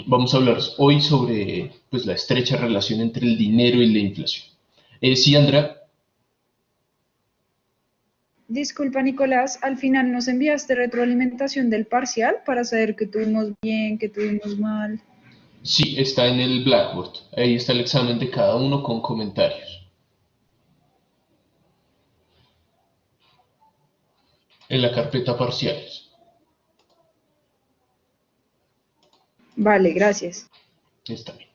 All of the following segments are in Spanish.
Vamos a hablar hoy sobre pues, la estrecha relación entre el dinero y la inflación. Sí, Andrea. Disculpa, Nicolás, al final nos enviaste retroalimentación del parcial para saber qué tuvimos bien, qué tuvimos mal. Sí, está en el Blackboard. Ahí está el examen de cada uno con comentarios. En la carpeta parciales. Vale, gracias. Está bien.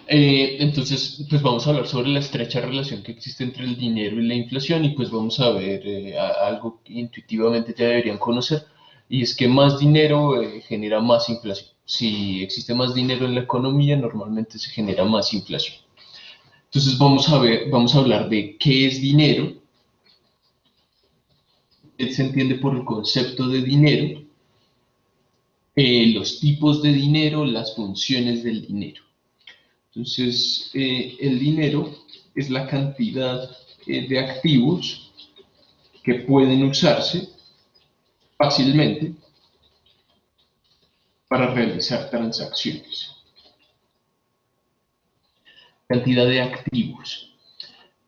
Entonces, pues vamos a hablar sobre la estrecha relación que existe entre el dinero y la inflación y pues vamos a ver algo que intuitivamente ya deberían conocer y es que más dinero genera más inflación. Si existe más dinero en la economía, normalmente se genera más inflación. Entonces vamos a hablar de qué es dinero, qué se entiende por el concepto de dinero, los tipos de dinero, las funciones del dinero. Entonces, el dinero es la cantidad de activos que pueden usarse fácilmente para realizar transacciones. Cantidad de activos.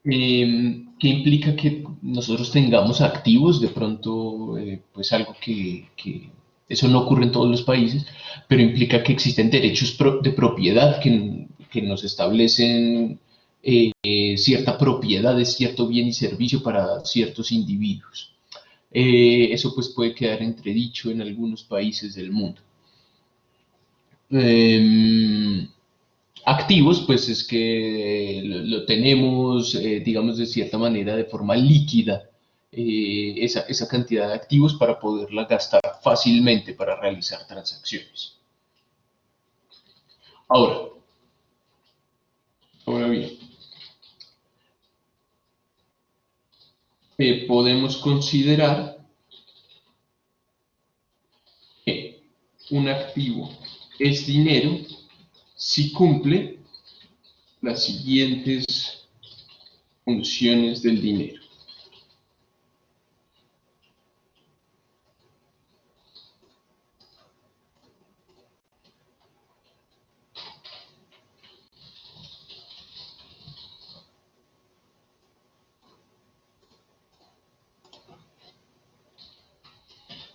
Que implica que nosotros tengamos activos, de pronto, pues algo que eso no ocurre en todos los países, pero implica que existen derechos de propiedad que nos establecen cierta propiedad de cierto bien y servicio para ciertos individuos. Eso pues puede quedar entredicho en algunos países del mundo. Activos, pues es que lo tenemos, digamos, de cierta manera, de forma líquida, esa cantidad de activos para poderla gastar fácilmente para realizar transacciones. Ahora bien, podemos considerar que un activo es dinero si cumple las siguientes funciones del dinero.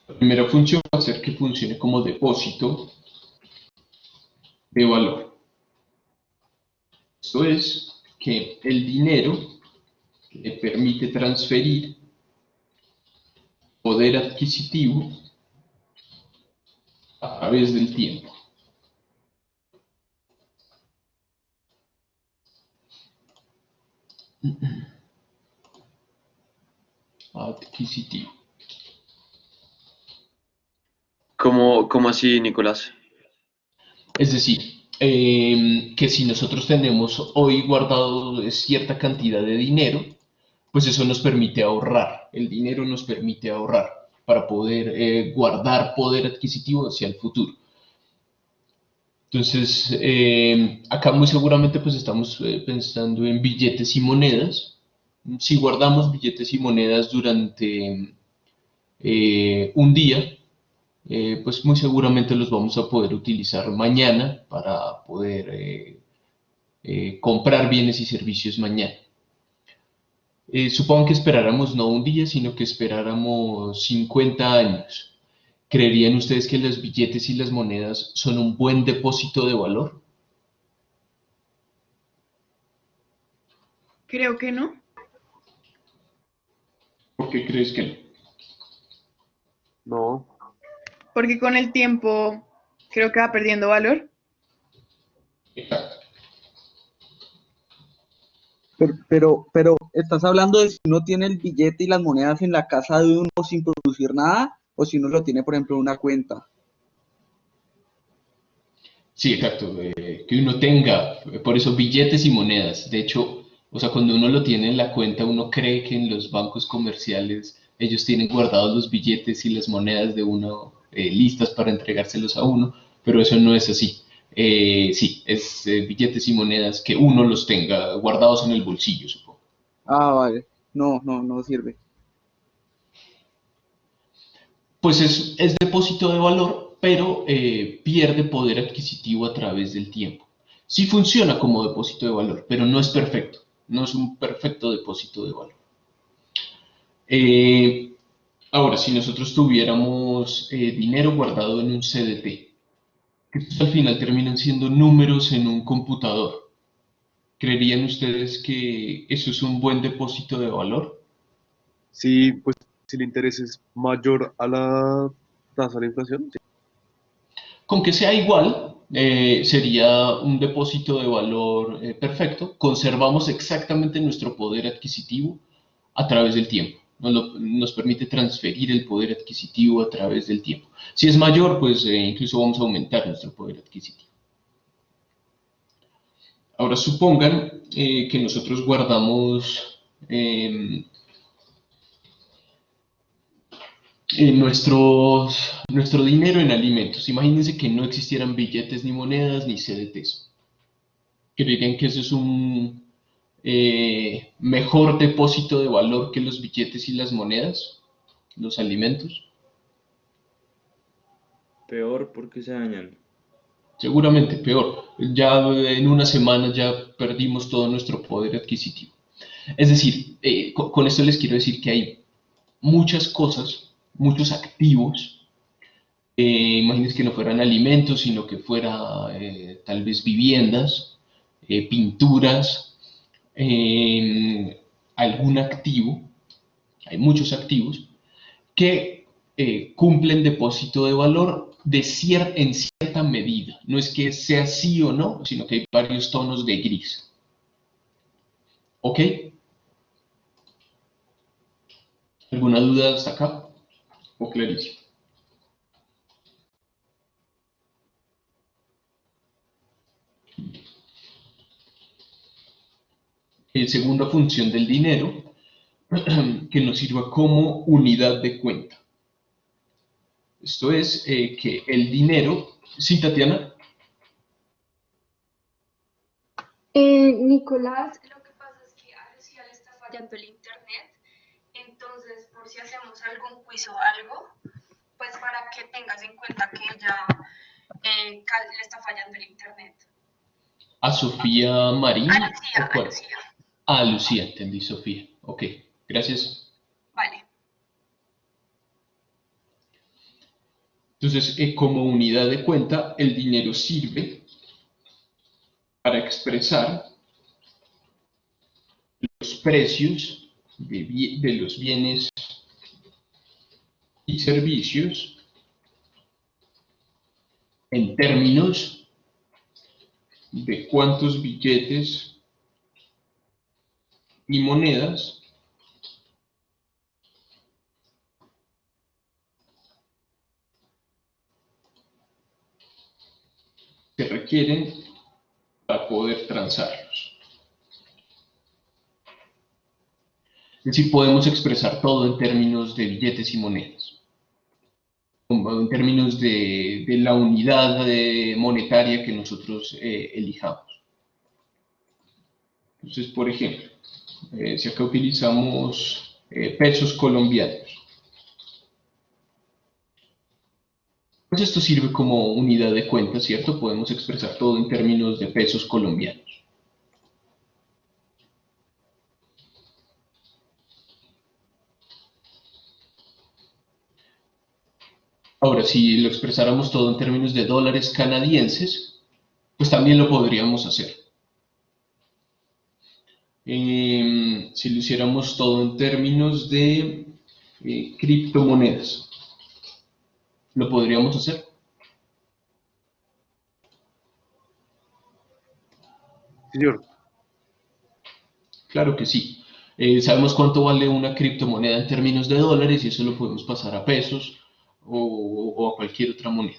La primera función va a ser que funcione como depósito de valor. Esto es que el dinero le permite transferir poder adquisitivo a través del tiempo. Adquisitivo. ¿Cómo así, Nicolás? Es decir, que si nosotros tenemos hoy guardado cierta cantidad de dinero, pues eso nos permite ahorrar. El dinero nos permite ahorrar para poder guardar poder adquisitivo hacia el futuro. Entonces, acá muy seguramente pues estamos pensando en billetes y monedas. Si guardamos billetes y monedas durante un día, pues muy seguramente los vamos a poder utilizar mañana para poder comprar bienes y servicios mañana. Supongo que esperáramos no un día, sino que esperáramos 50 años. ¿Creerían ustedes que los billetes y las monedas son un buen depósito de valor? Creo que no. ¿Por qué crees que no? No. Porque con el tiempo creo que va perdiendo valor. Exacto. Pero, ¿estás hablando de si uno tiene el billete y las monedas en la casa de uno sin producir nada? ¿O si uno lo tiene, por ejemplo, en una cuenta? Sí, exacto. Que uno tenga, por eso, billetes y monedas. De hecho, o sea, cuando uno lo tiene en la cuenta, uno cree que en los bancos comerciales ellos tienen guardados los billetes y las monedas de uno listas para entregárselos a uno, pero eso no es así. Sí, es billetes y monedas que uno los tenga guardados en el bolsillo, supongo. Ah, vale. No sirve. Pues es depósito de valor, pero pierde poder adquisitivo a través del tiempo. Sí funciona como depósito de valor, pero no es perfecto. No es un perfecto depósito de valor. Ahora, si nosotros tuviéramos dinero guardado en un CDT, que al final terminan siendo números en un computador, ¿creerían ustedes que eso es un buen depósito de valor? Sí, pues si el interés es mayor a la tasa de la inflación, sí. Con que sea igual, sería un depósito de valor perfecto. Conservamos exactamente nuestro poder adquisitivo a través del tiempo. Nos permite transferir el poder adquisitivo a través del tiempo. Si es mayor, pues incluso vamos a aumentar nuestro poder adquisitivo. Ahora supongan que nosotros guardamos nuestro dinero en alimentos. Imagínense que no existieran billetes ni monedas ni CDTs. ¿Creerían que eso es un mejor depósito de valor que los billetes y las monedas? Los alimentos. Peor porque se dañan. Seguramente peor. Ya en una semana ya perdimos todo nuestro poder adquisitivo. Es decir, con esto les quiero decir que hay muchas cosas, muchos activos. Imagínense que no fueran alimentos, sino que fuera tal vez viviendas, pinturas, algún activo. Hay muchos activos que cumplen depósito de valor en cierta medida. No es que sea sí o no, sino que hay varios tonos de gris. ¿Ok? ¿Alguna duda hasta acá? ¿O clarísimo? Segunda función del dinero, que nos sirva como unidad de cuenta. Esto es que el dinero, ¿sí, Tatiana? Nicolás, lo que pasa es que a Lucía le está fallando el internet, entonces por si hacemos algún quiz o algo, pues para que tengas en cuenta que ella le está fallando el internet. ¿A Sofía Marín? A Lucía, ¿O cuál? a Lucía. Ah, Lucía, entendí, Sofía. Ok, gracias. Vale. Entonces, como unidad de cuenta, el dinero sirve para expresar los precios de los bienes y servicios en términos de cuántos billetes y monedas se requieren para poder transarlos. Es decir, podemos expresar todo en términos de billetes y monedas, en términos de la unidad monetaria que nosotros elijamos. Entonces, por ejemplo, si acá utilizamos pesos colombianos, pues esto sirve como unidad de cuenta, ¿cierto? Podemos expresar todo en términos de pesos colombianos. Ahora, si lo expresáramos todo en términos de dólares canadienses, pues también lo podríamos hacer. Si lo hiciéramos todo en términos de criptomonedas, ¿lo podríamos hacer? Señor, Claro que sí. Sabemos cuánto vale una criptomoneda en términos de dólares y eso lo podemos pasar a pesos o a cualquier otra moneda.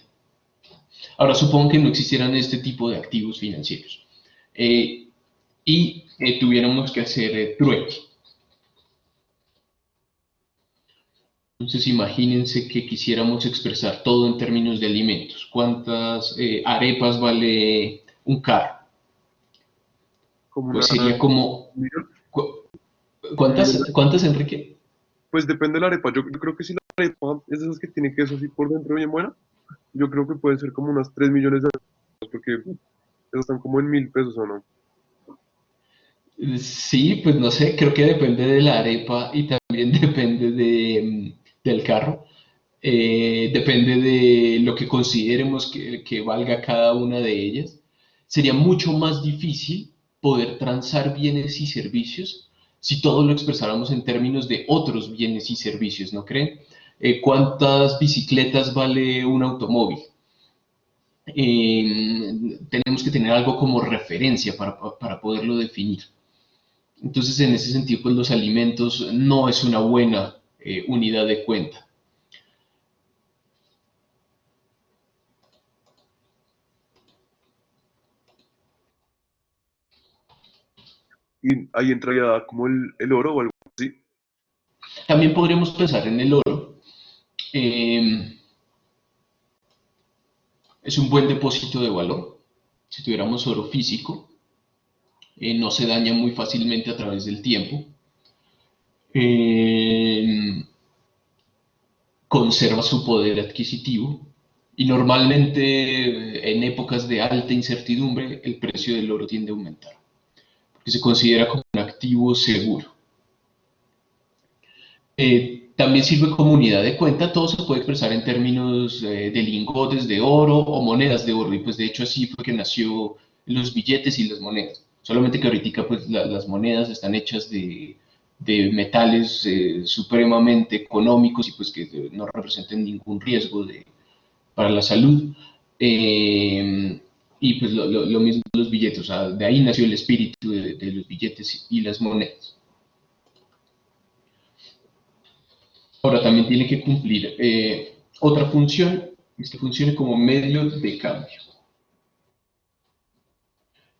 Ahora, supongo que no existieran este tipo de activos financieros y tuviéramos que hacer trueque. Entonces, imagínense que quisiéramos expresar todo en términos de alimentos. ¿Cuántas arepas vale un carro? como Pues una... sería como... millón. ¿Cuántas, Enrique? Pues depende de la arepa. Yo creo que si la arepa es de esas que tiene queso así por dentro bien buena. Yo creo que pueden ser como unas 3 millones de pesos, porque esos están como en 1.000 pesos o no. Sí, pues no sé, creo que depende de la arepa y también depende del carro. Depende de lo que consideremos que valga cada una de ellas. Sería mucho más difícil poder transar bienes y servicios si todo lo expresáramos en términos de otros bienes y servicios, ¿no creen? ¿Cuántas bicicletas vale un automóvil? Tenemos que tener algo como referencia para poderlo definir. Entonces, en ese sentido, pues los alimentos no es una buena unidad de cuenta. Y ahí entraría como el oro o algo así. También podríamos pensar en el oro. Eh, es un buen depósito de valor. Si tuviéramos oro físico, no se daña muy fácilmente a través del tiempo. Eh, conserva su poder adquisitivo y normalmente en épocas de alta incertidumbre el precio del oro tiende a aumentar, porque se considera como un activo seguro. También sirve como unidad de cuenta, todo se puede expresar en términos de lingotes de oro o monedas de oro, y pues de hecho así fue que nació los billetes y las monedas, solamente que ahorita pues las monedas están hechas de metales supremamente económicos y pues que no representen ningún riesgo para la salud. Y pues lo mismo los billetes, o sea, de ahí nació el espíritu de los billetes y las monedas. Ahora también tiene que cumplir otra función, es que funcione como medio de cambio.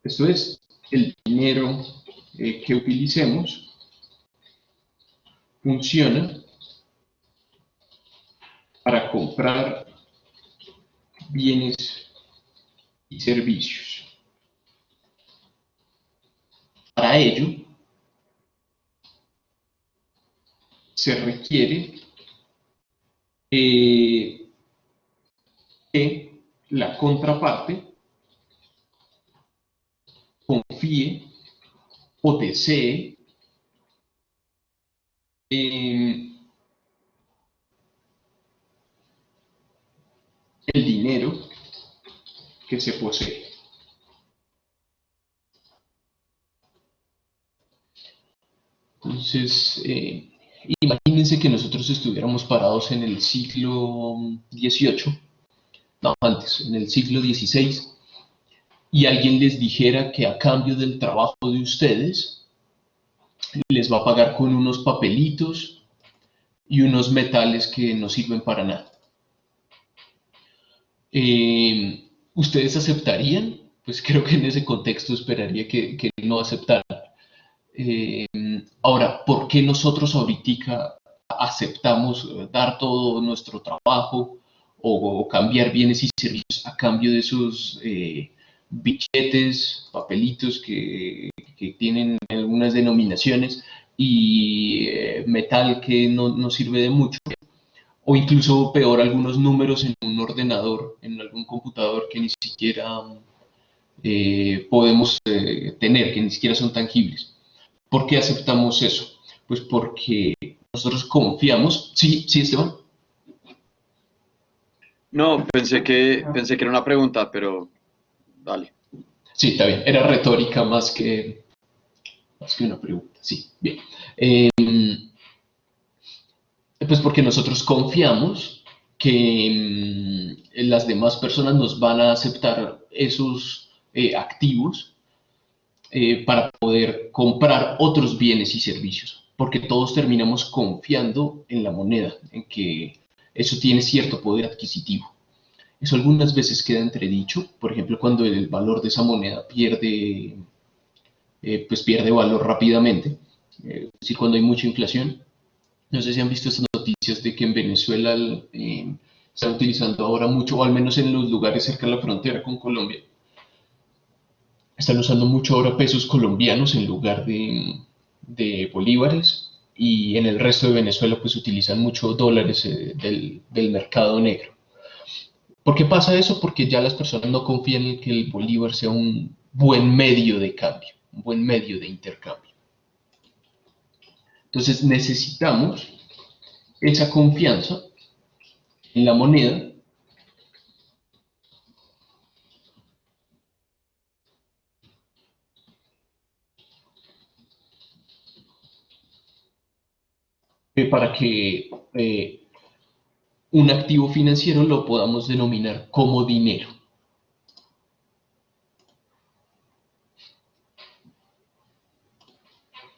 Esto es, el dinero que utilicemos funciona para comprar bienes y servicios. Para ello, se requiere que la contraparte confíe o desee el dinero que se posee. Entonces, imagínense que nosotros estuviéramos parados en el siglo XVIII, no, antes, en el siglo XVI, y alguien les dijera que a cambio del trabajo de ustedes, les va a pagar con unos papelitos y unos metales que no sirven para nada. ¿Ustedes aceptarían? Pues creo que en ese contexto esperaría que no aceptaran. Ahora, ¿por qué nosotros ahorita aceptamos dar todo nuestro trabajo o cambiar bienes y servicios a cambio de esos billetes, papelitos que tienen algunas denominaciones y metal que no sirve de mucho? O incluso peor, algunos números en un ordenador, en algún computador que ni siquiera podemos tener, que ni siquiera son tangibles. ¿Por qué aceptamos eso? Pues porque nosotros confiamos. Sí, sí, Esteban. No, pensé que era una pregunta, pero dale. Sí, está bien. Era retórica más que una pregunta. Sí, bien. Pues porque nosotros confiamos que las demás personas nos van a aceptar esos activos para poder comprar otros bienes y servicios, porque todos terminamos confiando en la moneda, en que eso tiene cierto poder adquisitivo. Eso algunas veces queda entredicho, por ejemplo, cuando el valor de esa moneda pues pierde valor rápidamente, es decir, cuando hay mucha inflación. No sé si han visto estas noticias de que en Venezuela están utilizando ahora mucho, o al menos en los lugares cerca de la frontera con Colombia, están usando mucho ahora pesos colombianos en lugar de bolívares, y en el resto de Venezuela pues utilizan mucho dólares del mercado negro. ¿Por qué pasa eso? Porque ya las personas no confían en que el bolívar sea un buen medio de cambio, un buen medio de intercambio. Entonces necesitamos esa confianza en la moneda para que un activo financiero lo podamos denominar como dinero.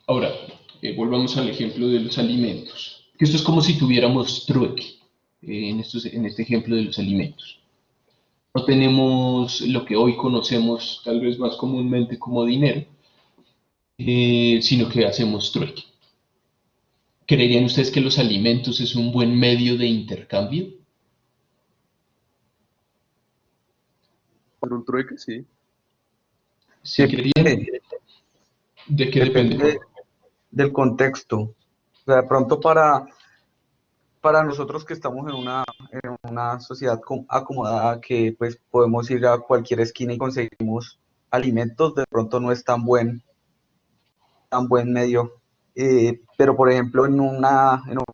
Ahora, volvamos al ejemplo de los alimentos. Esto es como si tuviéramos trueque en este ejemplo de los alimentos. No tenemos lo que hoy conocemos tal vez más comúnmente como dinero, sino que hacemos trueque. ¿Creerían ustedes que los alimentos es un buen medio de intercambio? Para un trueque, sí. ¿Sí creerían? Depende, ¿De qué depende depende? del contexto. O sea, de pronto para nosotros que estamos en una sociedad acomodada, que pues podemos ir a cualquier esquina y conseguimos alimentos, de pronto no es tan buen medio. Pero por ejemplo en un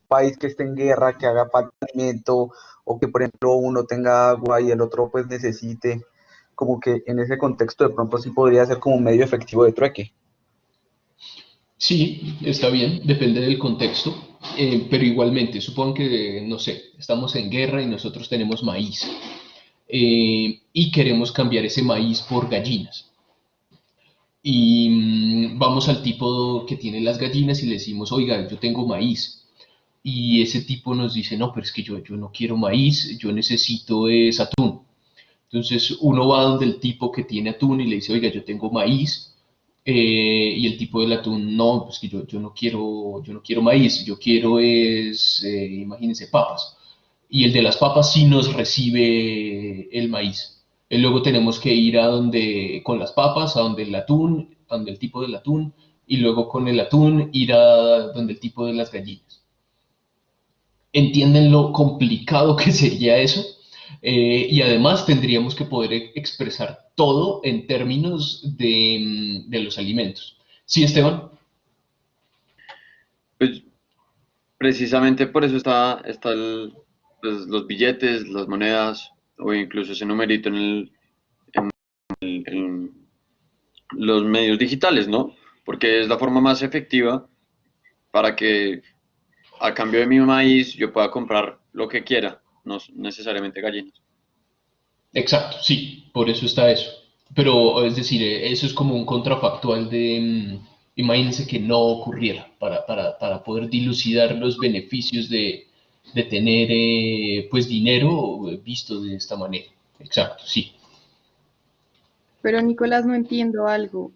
país que esté en guerra, que haga falta alimento, o que por ejemplo uno tenga agua y el otro pues necesite, como que en ese contexto de pronto sí podría ser como un medio efectivo de trueque. Sí, está bien, depende del contexto, pero igualmente, supongo que, no sé, estamos en guerra y nosotros tenemos maíz y queremos cambiar ese maíz por gallinas. Y vamos al tipo que tiene las gallinas y le decimos, oiga, yo tengo maíz. Y ese tipo nos dice, no, pero es que yo no quiero maíz, yo necesito es atún. Entonces uno va donde el tipo que tiene atún y le dice, oiga, yo tengo maíz, y el tipo del atún, no, pues que yo no quiero maíz, yo quiero es, imagínense, papas. Y el de las papas sí nos recibe el maíz. Y luego tenemos que ir a donde, con las papas, a donde el atún, a donde el tipo del atún, y luego con el atún ir a donde el tipo de las gallinas. ¿Entienden lo complicado que sería eso? Y además tendríamos que poder expresar todo en términos de los alimentos. ¿Sí, Esteban? Pues precisamente por eso está pues, los billetes, las monedas, o incluso ese numerito en los medios digitales, ¿no? Porque es la forma más efectiva para que a cambio de mi maíz yo pueda comprar lo que quiera, no necesariamente gallinas. Exacto, sí, por eso está eso. Pero es decir, eso es como un contrafactual de, imagínense que no ocurriera, para poder dilucidar los beneficios de tener pues dinero visto de esta manera. Exacto, sí. Pero Nicolás, no entiendo algo.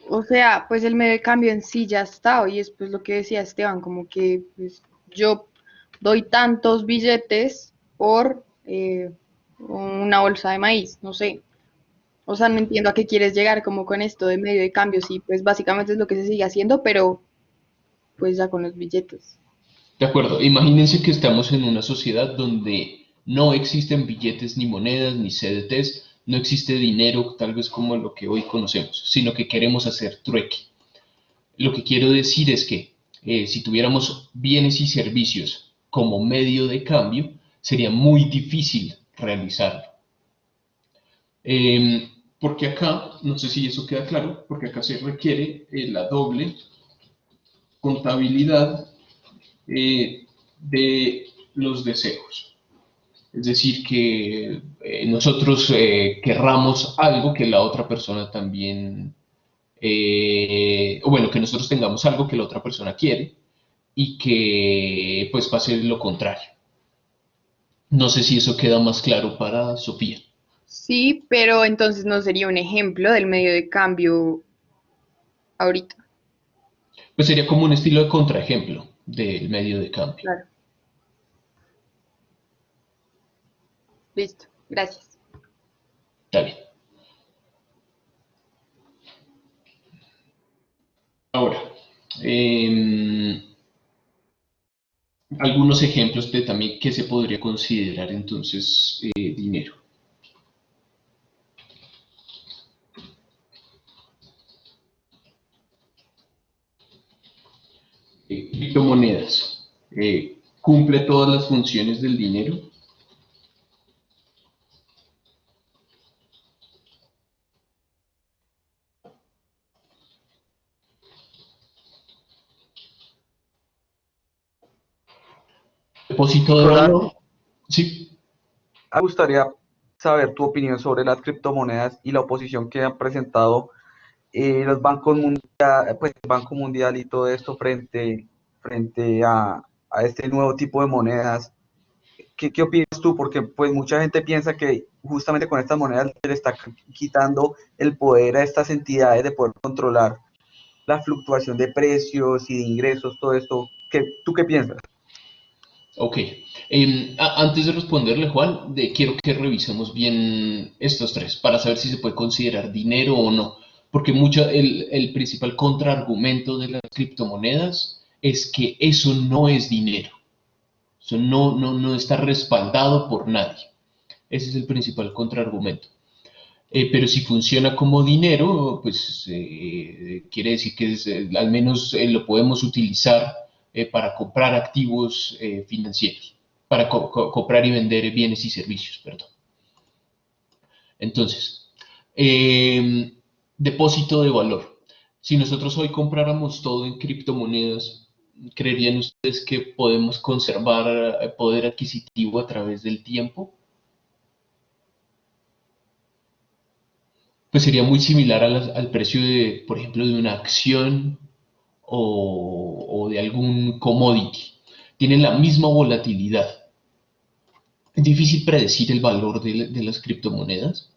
O sea, pues el medio de cambio en sí ya está, y es pues lo que decía Esteban, como que pues, yo doy tantos billetes por una bolsa de maíz, no sé. O sea, no entiendo a qué quieres llegar como con esto de medio de cambio, sí, pues básicamente es lo que se sigue haciendo, pero pues ya con los billetes. De acuerdo, imagínense que estamos en una sociedad donde no existen billetes ni monedas ni CDTs, no existe dinero tal vez como lo que hoy conocemos, sino que queremos hacer trueque. Lo que quiero decir es que si tuviéramos bienes y servicios como medio de cambio, sería muy difícil realizarlo. Porque acá, no sé si eso queda claro, porque acá se requiere la doble contabilidad de los deseos. Es decir, que nosotros querramos algo que la otra persona también, o bueno, que nosotros tengamos algo que la otra persona quiere y que pues pase lo contrario. No sé si eso queda más claro para Sofía. Sí, pero entonces no sería un ejemplo del medio de cambio ahorita. Pues sería como un estilo de contraejemplo del medio de cambio. Claro, listo, gracias. Está bien. Ahora, Em, algunos ejemplos de también qué se podría considerar entonces dinero. Criptomonedas. ¿Cumple todas las funciones del dinero? Depósito de Nicolás, valor. Sí. me gustaría saber tu opinión sobre las criptomonedas y la oposición que han presentado los bancos mundial, pues el Banco Mundial y todo esto frente a este nuevo tipo de monedas. ¿Qué opinas tú? Porque pues mucha gente piensa que justamente con estas monedas se le está quitando el poder a estas entidades de poder controlar la fluctuación de precios y de ingresos, todo esto. ¿Tú qué piensas? Ok. Antes de responderle, Juan, quiero que revisemos bien estos tres para saber si se puede considerar dinero o no. Porque el principal contraargumento de las criptomonedas es que eso no es dinero. Eso no está respaldado por nadie. Ese es el principal contraargumento. Pero si funciona como dinero, pues quiere decir que al menos lo podemos utilizar para comprar activos financieros, para comprar y vender bienes y servicios, perdón. Entonces, depósito de valor. Si nosotros hoy compráramos todo en criptomonedas, ¿creerían ustedes que podemos conservar poder adquisitivo a través del tiempo? Pues sería muy similar al precio de, por ejemplo, de una acción o de algún commodity. Tienen la misma volatilidad. Es difícil predecir el valor de las criptomonedas.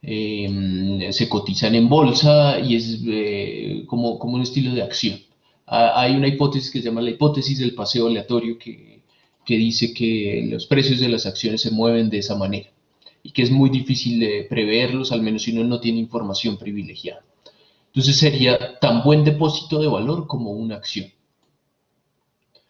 Se cotizan en bolsa y es como un estilo de acción. Hay una hipótesis que se llama la hipótesis del paseo aleatorio que dice que los precios de las acciones se mueven de esa manera y que es muy difícil de preverlos, al menos si uno no tiene información privilegiada. Entonces sería tan buen depósito de valor como una acción.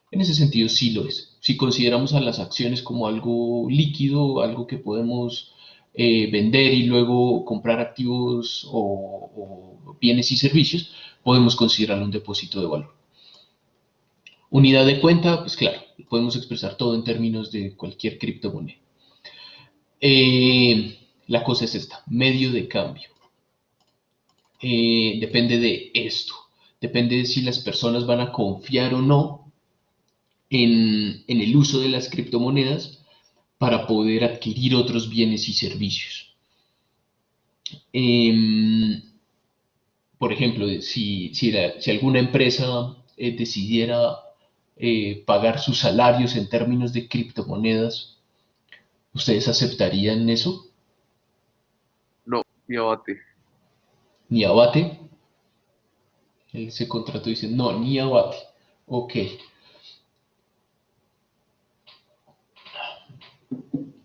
En ese sentido sí lo es. Si consideramos a las acciones como algo líquido, algo que podemos vender y luego comprar activos o bienes y servicios, podemos considerarlo un depósito de valor. Unidad de cuenta, pues claro, podemos expresar todo en términos de cualquier criptomoneda. La cosa es esta, medio de cambio. Depende de esto, depende de si las personas van a confiar o no en el uso de las criptomonedas para poder adquirir otros bienes y servicios. Por ejemplo, si alguna empresa decidiera pagar sus salarios en términos de criptomonedas, ¿ustedes aceptarían eso? No, mi abate. ¿Ni abate? Ese contrato dice, no, ni abate. Ok.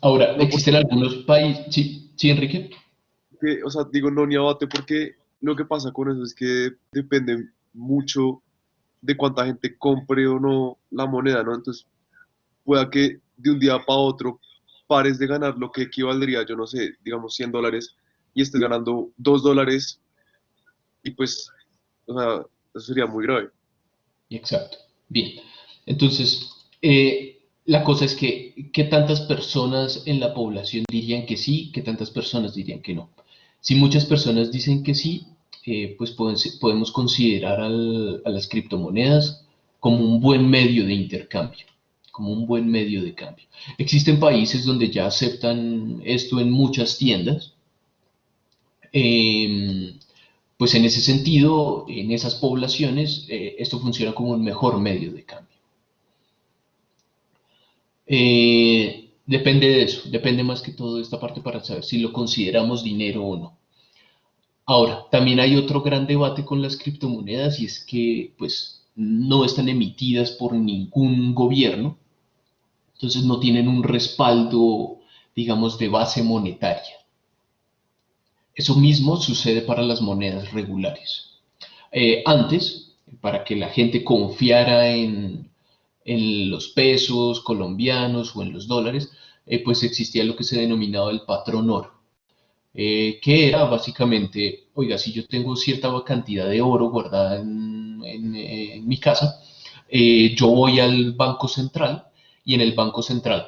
Ahora, No, existen algunos países... Sí, sí, Enrique. porque, o sea, digo no ni abate porque lo que pasa con eso es que depende mucho de cuánta gente compre o no la moneda, ¿no? Entonces, pueda que de un día para otro pares de ganar lo que equivaldría, yo no sé, digamos $100 y estés ganando $2 y pues, o sea, eso sería muy grave. Exacto. Bien. Entonces, la cosa es que, ¿qué tantas personas en la población dirían que sí? ¿Qué tantas personas dirían que no? Si muchas personas dicen que sí, pues podemos considerar a las criptomonedas como un buen medio de intercambio, como un buen medio de cambio. Existen países donde ya aceptan esto en muchas tiendas. Pues en ese sentido, en esas poblaciones, esto funciona como un mejor medio de cambio. Depende de eso, depende más que todo de esta parte para saber si lo consideramos dinero o no. Ahora, también hay otro gran debate con las criptomonedas y es que pues no están emitidas por ningún gobierno, entonces no tienen un respaldo, digamos, de base monetaria. Eso mismo sucede para las monedas regulares. Antes, para que la gente confiara en los pesos colombianos o en los dólares, pues existía lo que se denominaba el patrón oro, que era básicamente, oiga, si yo tengo cierta cantidad de oro guardada en mi casa, yo voy al Banco Central y en el Banco Central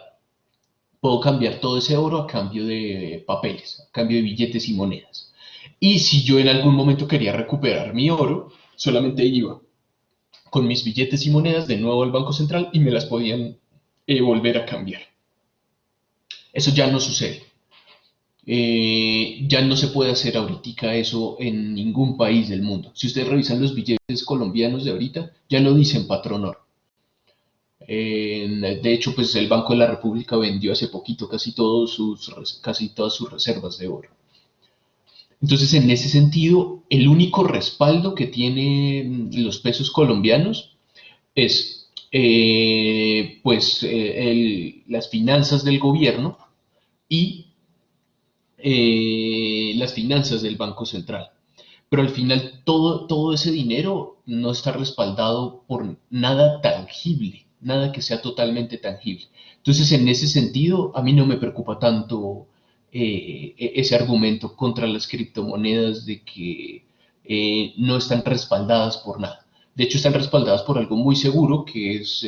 puedo cambiar todo ese oro a cambio de papeles, a cambio de billetes y monedas. Y si yo en algún momento quería recuperar mi oro, solamente iba con mis billetes y monedas de nuevo al Banco Central y me las podían volver a cambiar. Eso ya no sucede. Ya no se puede hacer ahorita eso en ningún país del mundo. Si ustedes revisan los billetes colombianos de ahorita, ya no dicen patrón oro. De hecho, pues el Banco de la República vendió hace poquito casi todas sus reservas de oro. Entonces, en ese sentido, el único respaldo que tienen los pesos colombianos es las finanzas del gobierno y las finanzas del Banco Central. Pero al final todo ese dinero no está respaldado por nada tangible, nada que sea totalmente tangible. Entonces, en ese sentido, a mí no me preocupa tanto ese argumento contra las criptomonedas de que no están respaldadas por nada. De hecho, están respaldadas por algo muy seguro, que es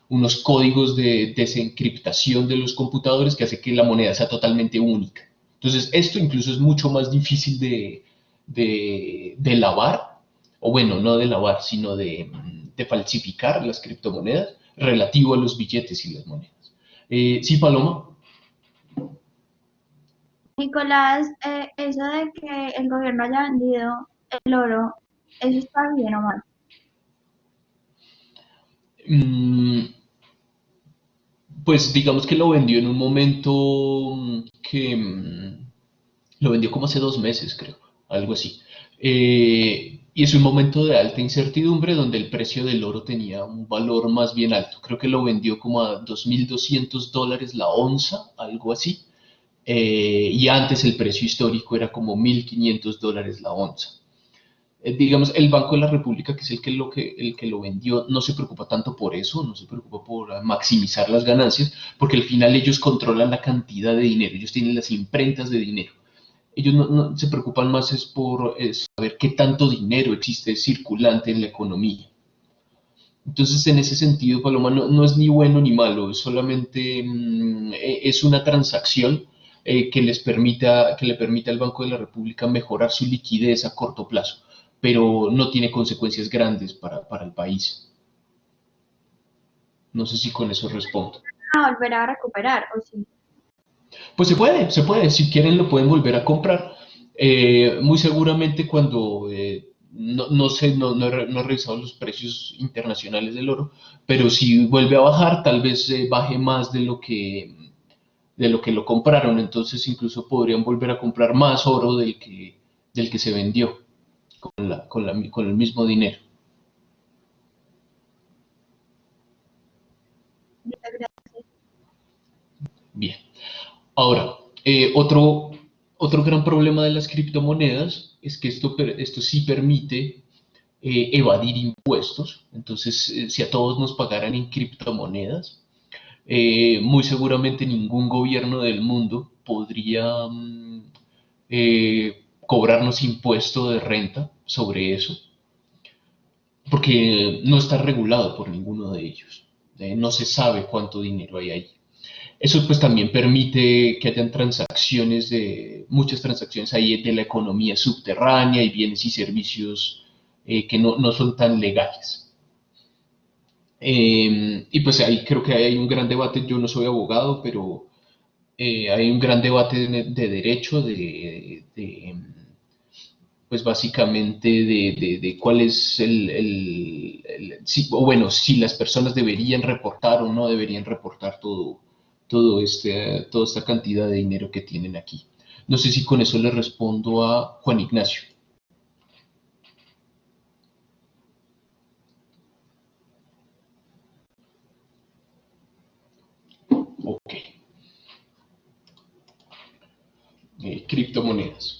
unos códigos de desencriptación de los computadores que hace que la moneda sea totalmente única. Entonces, esto incluso es mucho más difícil de lavar, o bueno, no de lavar, sino de falsificar las criptomonedas relativo a los billetes y las monedas. Sí, Paloma. Nicolás, eso de que el gobierno haya vendido el oro, ¿eso está bien o mal? Mm, pues digamos que lo vendió en un momento lo vendió como hace 2 meses, creo, algo así. Y es un momento de alta incertidumbre donde el precio del oro tenía un valor más bien alto. Creo que lo vendió como a $2.200 la onza, algo así. Y antes el precio histórico era como $1.500 la onza. Digamos, el Banco de la República, que es el que lo vendió, no se preocupa tanto por eso, no se preocupa por maximizar las ganancias, porque al final ellos controlan la cantidad de dinero, ellos tienen las imprentas de dinero. Ellos no se preocupan más es por saber qué tanto dinero existe circulante en la economía. Entonces, en ese sentido, Paloma, no es ni bueno ni malo, es solamente es una transacción que le permita al Banco de la República mejorar su liquidez a corto plazo, pero no tiene consecuencias grandes para el país. No sé si con eso respondo. ¿A volver a recuperar o sí? Pues se puede, si quieren lo pueden volver a comprar. Muy seguramente cuando, no sé, no he revisado los precios internacionales del oro, pero si vuelve a bajar, tal vez baje más de lo que lo compraron, entonces incluso podrían volver a comprar más oro del que se vendió con el mismo dinero. Bien. Ahora, otro gran problema de las criptomonedas es que esto sí permite evadir impuestos. Entonces, si a todos nos pagaran en criptomonedas, muy seguramente ningún gobierno del mundo podría cobrarnos impuesto de renta sobre eso, porque no está regulado por ninguno de ellos. No se sabe cuánto dinero hay ahí. Eso pues también permite que hayan muchas transacciones ahí de la economía subterránea y bienes y servicios que no son tan legales. Y pues ahí creo que hay un gran debate, yo no soy abogado, pero hay un gran debate de derecho, pues básicamente de cuál es si las personas deberían reportar o no deberían reportar toda esta cantidad de dinero que tienen aquí. No sé si con eso le respondo a Juan Ignacio. Ok. Criptomonedas.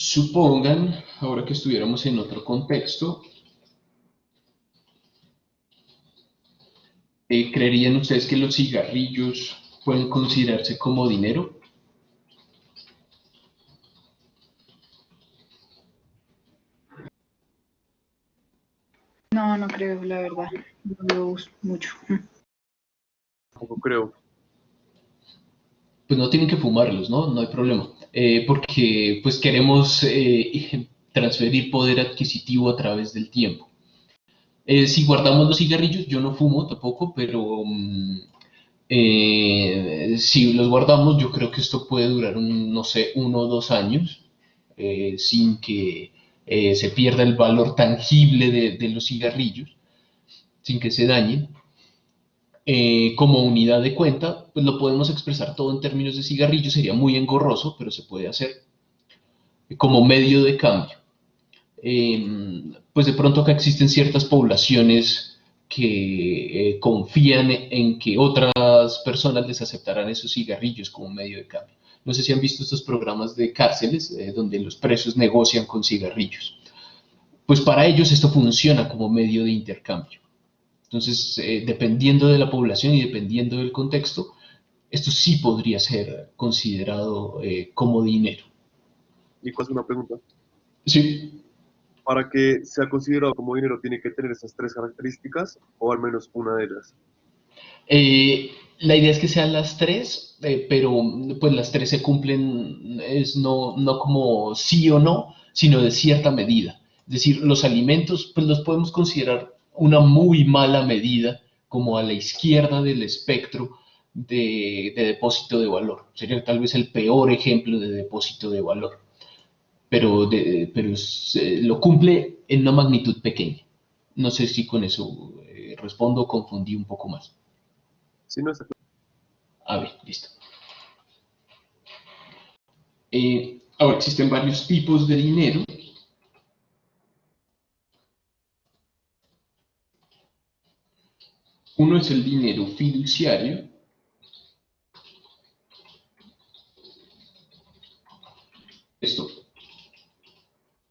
Supongan, ahora que estuviéramos en otro contexto, ¿creerían ustedes que los cigarrillos pueden considerarse como dinero? No, no creo, la verdad. No lo uso mucho. Tampoco creo. Pues no tienen que fumarlos, ¿no? No hay problema. Porque pues queremos transferir poder adquisitivo a través del tiempo. Si guardamos los cigarrillos, yo no fumo tampoco, pero si los guardamos, yo creo que esto puede durar, no sé, 1 o 2 años, sin que se pierda el valor tangible de los cigarrillos, sin que se dañen. Como unidad de cuenta, pues lo podemos expresar todo en términos de cigarrillos, sería muy engorroso, pero se puede hacer como medio de cambio. Pues de pronto acá existen ciertas poblaciones que confían en que otras personas les aceptarán esos cigarrillos como medio de cambio. No sé si han visto estos programas de cárceles donde los presos negocian con cigarrillos. Pues para ellos esto funciona como medio de intercambio. Entonces, dependiendo de la población y dependiendo del contexto, esto sí podría ser considerado como dinero. Nico, hace una pregunta. Sí. Para que sea considerado como dinero, ¿tiene que tener esas 3 características o al menos una de ellas? La idea es que sean las tres, pero pues las tres se cumplen, no como sí o no, sino de cierta medida. Es decir, los alimentos pues los podemos considerar una muy mala medida, como a la izquierda del espectro de depósito de valor. Sería tal vez el peor ejemplo de depósito de valor, pero lo cumple en una magnitud pequeña. No sé si con eso respondo o confundí un poco más. Sí, no está claro. A ver, listo. Ahora existen varios tipos de dinero. Uno es el dinero fiduciario. Esto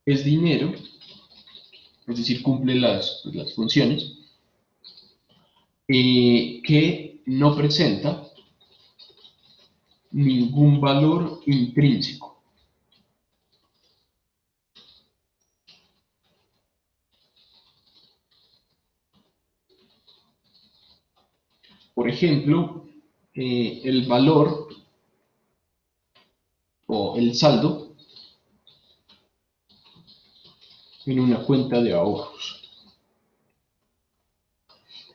es dinero, es decir, cumple las funciones, que no presenta ningún valor intrínseco. Por ejemplo, el valor o el saldo en una cuenta de ahorros.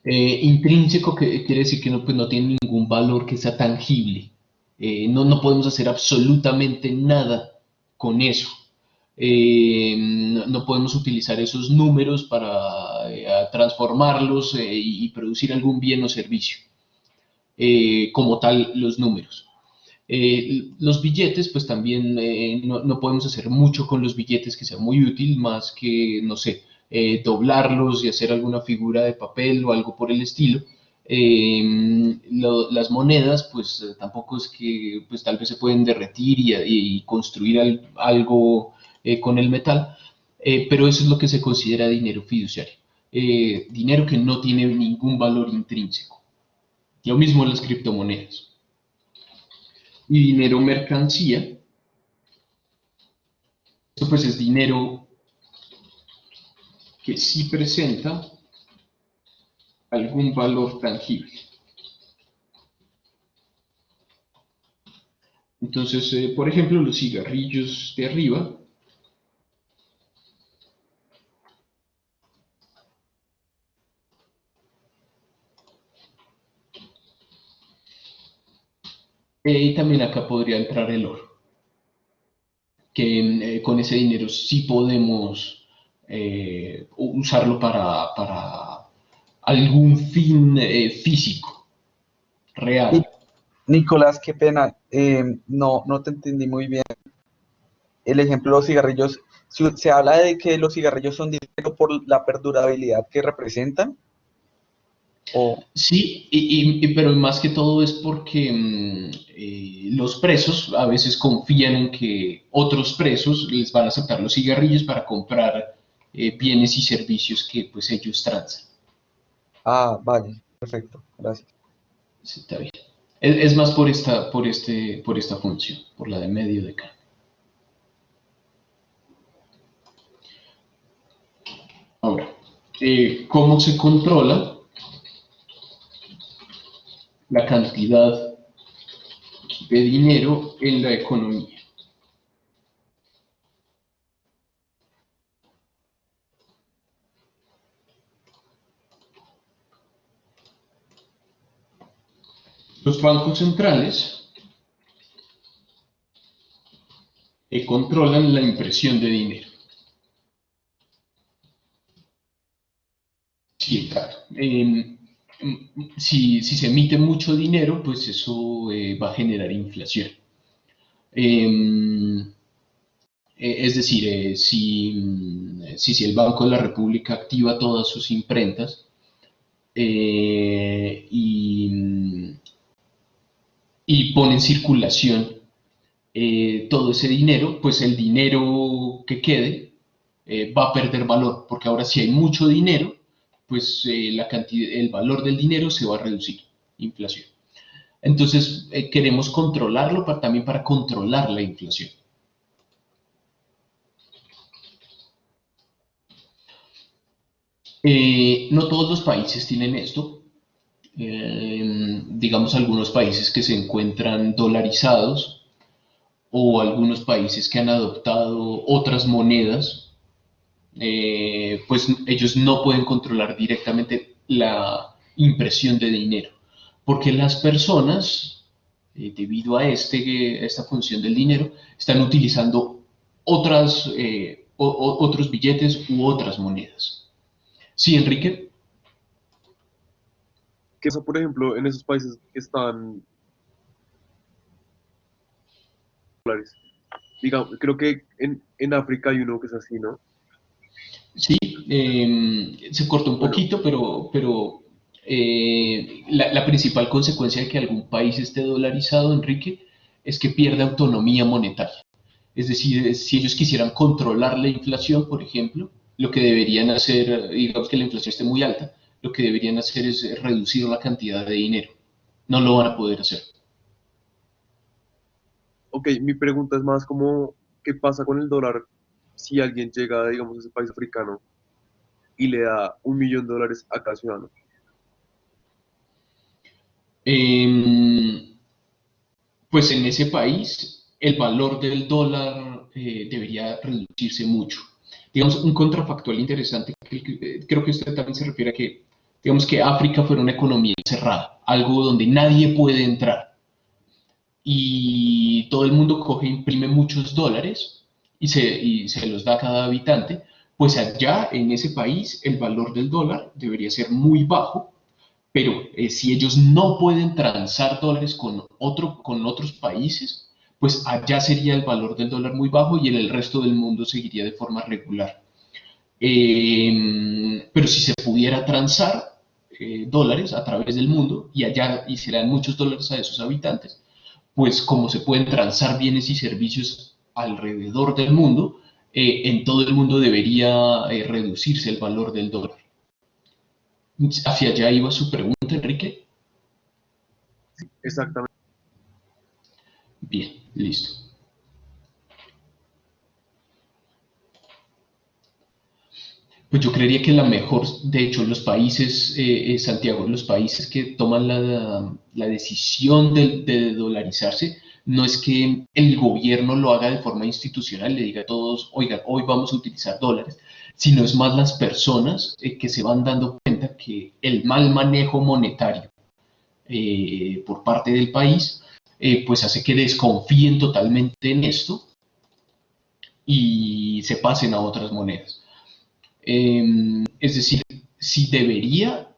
Intrínseco que quiere decir que pues no tiene ningún valor que sea tangible. No podemos hacer absolutamente nada con eso. No podemos utilizar esos números para transformarlos y producir algún bien o servicio. Como tal, los números. Los billetes, pues también no podemos hacer mucho con los billetes que sea muy útil, más que, no sé, doblarlos y hacer alguna figura de papel o algo por el estilo. Las monedas, pues tampoco es que, pues tal vez se pueden derretir y construir algo con el metal, pero eso es lo que se considera dinero fiduciario. Dinero que no tiene ningún valor intrínseco. Lo mismo en las criptomonedas. Y dinero mercancía, esto pues es dinero que sí presenta algún valor tangible. Entonces, por ejemplo, los cigarrillos de arriba y también acá podría entrar el oro, que con ese dinero sí podemos usarlo para algún fin físico, real. Nicolás, qué pena, no te entendí muy bien. El ejemplo de los cigarrillos, se habla de que los cigarrillos son dinero por la perdurabilidad que representan. O, Sí, pero más que todo es porque los presos a veces confían en que otros presos les van a aceptar los cigarrillos para comprar bienes y servicios que pues ellos transan. vale, perfecto, gracias. Sí, está bien. Es más por esta función, por la de medio de cambio. Ahora, ¿cómo se controla la cantidad de dinero en la economía? Los bancos centrales controlan la impresión de dinero. Sí, claro. Si se emite mucho dinero, pues eso va a generar inflación. Eh, es decir, si el Banco de la República activa todas sus imprentas eh, y, y pone en circulación todo ese dinero, pues el dinero que quede va a perder valor, porque ahora si hay mucho dinero, pues el valor del dinero se va a reducir, inflación. Entonces queremos controlarlo también para controlar la inflación. No todos los países tienen esto. Digamos algunos países que se encuentran dolarizados o algunos países que han adoptado otras monedas, pues ellos no pueden controlar directamente la impresión de dinero, porque las personas, debido a esta función del dinero, están utilizando otros billetes u otras monedas. Sí, Enrique. ¿Qué pasa, por ejemplo, en esos países que están dólares? Digamos, creo que en África hay uno que es así, ¿no? Sí, se cortó un Bueno, poquito, pero la principal consecuencia de que algún país esté dolarizado, Enrique, es que pierde autonomía monetaria. Es decir, si ellos quisieran controlar la inflación, por ejemplo, lo que deberían hacer, digamos que la inflación esté muy alta, lo que deberían hacer es reducir la cantidad de dinero. No lo van a poder hacer. ok, mi pregunta es más como, ¿qué pasa con el dólar si alguien llega, digamos, a ese país africano y le da $1.000.000 a cada ciudadano? Em, pues en ese país el valor del dólar debería reducirse mucho. Digamos, un contrafactual interesante, creo que usted también se refiere a que, digamos que África fuera una economía cerrada, algo donde nadie puede entrar y todo el mundo coge, imprime muchos dólares y se los da a cada habitante, pues allá en ese país el valor del dólar debería ser muy bajo, pero si ellos no pueden transar dólares con otros países, pues allá sería el valor del dólar muy bajo y en el resto del mundo seguiría de forma regular. Pero si se pudiera transar dólares a través del mundo y allá y se le dan muchos dólares a esos habitantes, pues como se pueden transar bienes y servicios alrededor del mundo, en todo el mundo debería reducirse el valor del dólar. ¿Hacia allá iba su pregunta, Enrique? Exactamente. Bien, listo. Pues yo creería que la mejor, de hecho, los países, Santiago, los países que toman la decisión de dolarizarse, no es que el gobierno lo haga de forma institucional, le diga a todos, oigan, hoy vamos a utilizar dólares, sino es más las personas que se van dando cuenta que el mal manejo monetario por parte del país, pues hace que desconfíen totalmente en esto y se pasen a otras monedas. Es decir, si debería,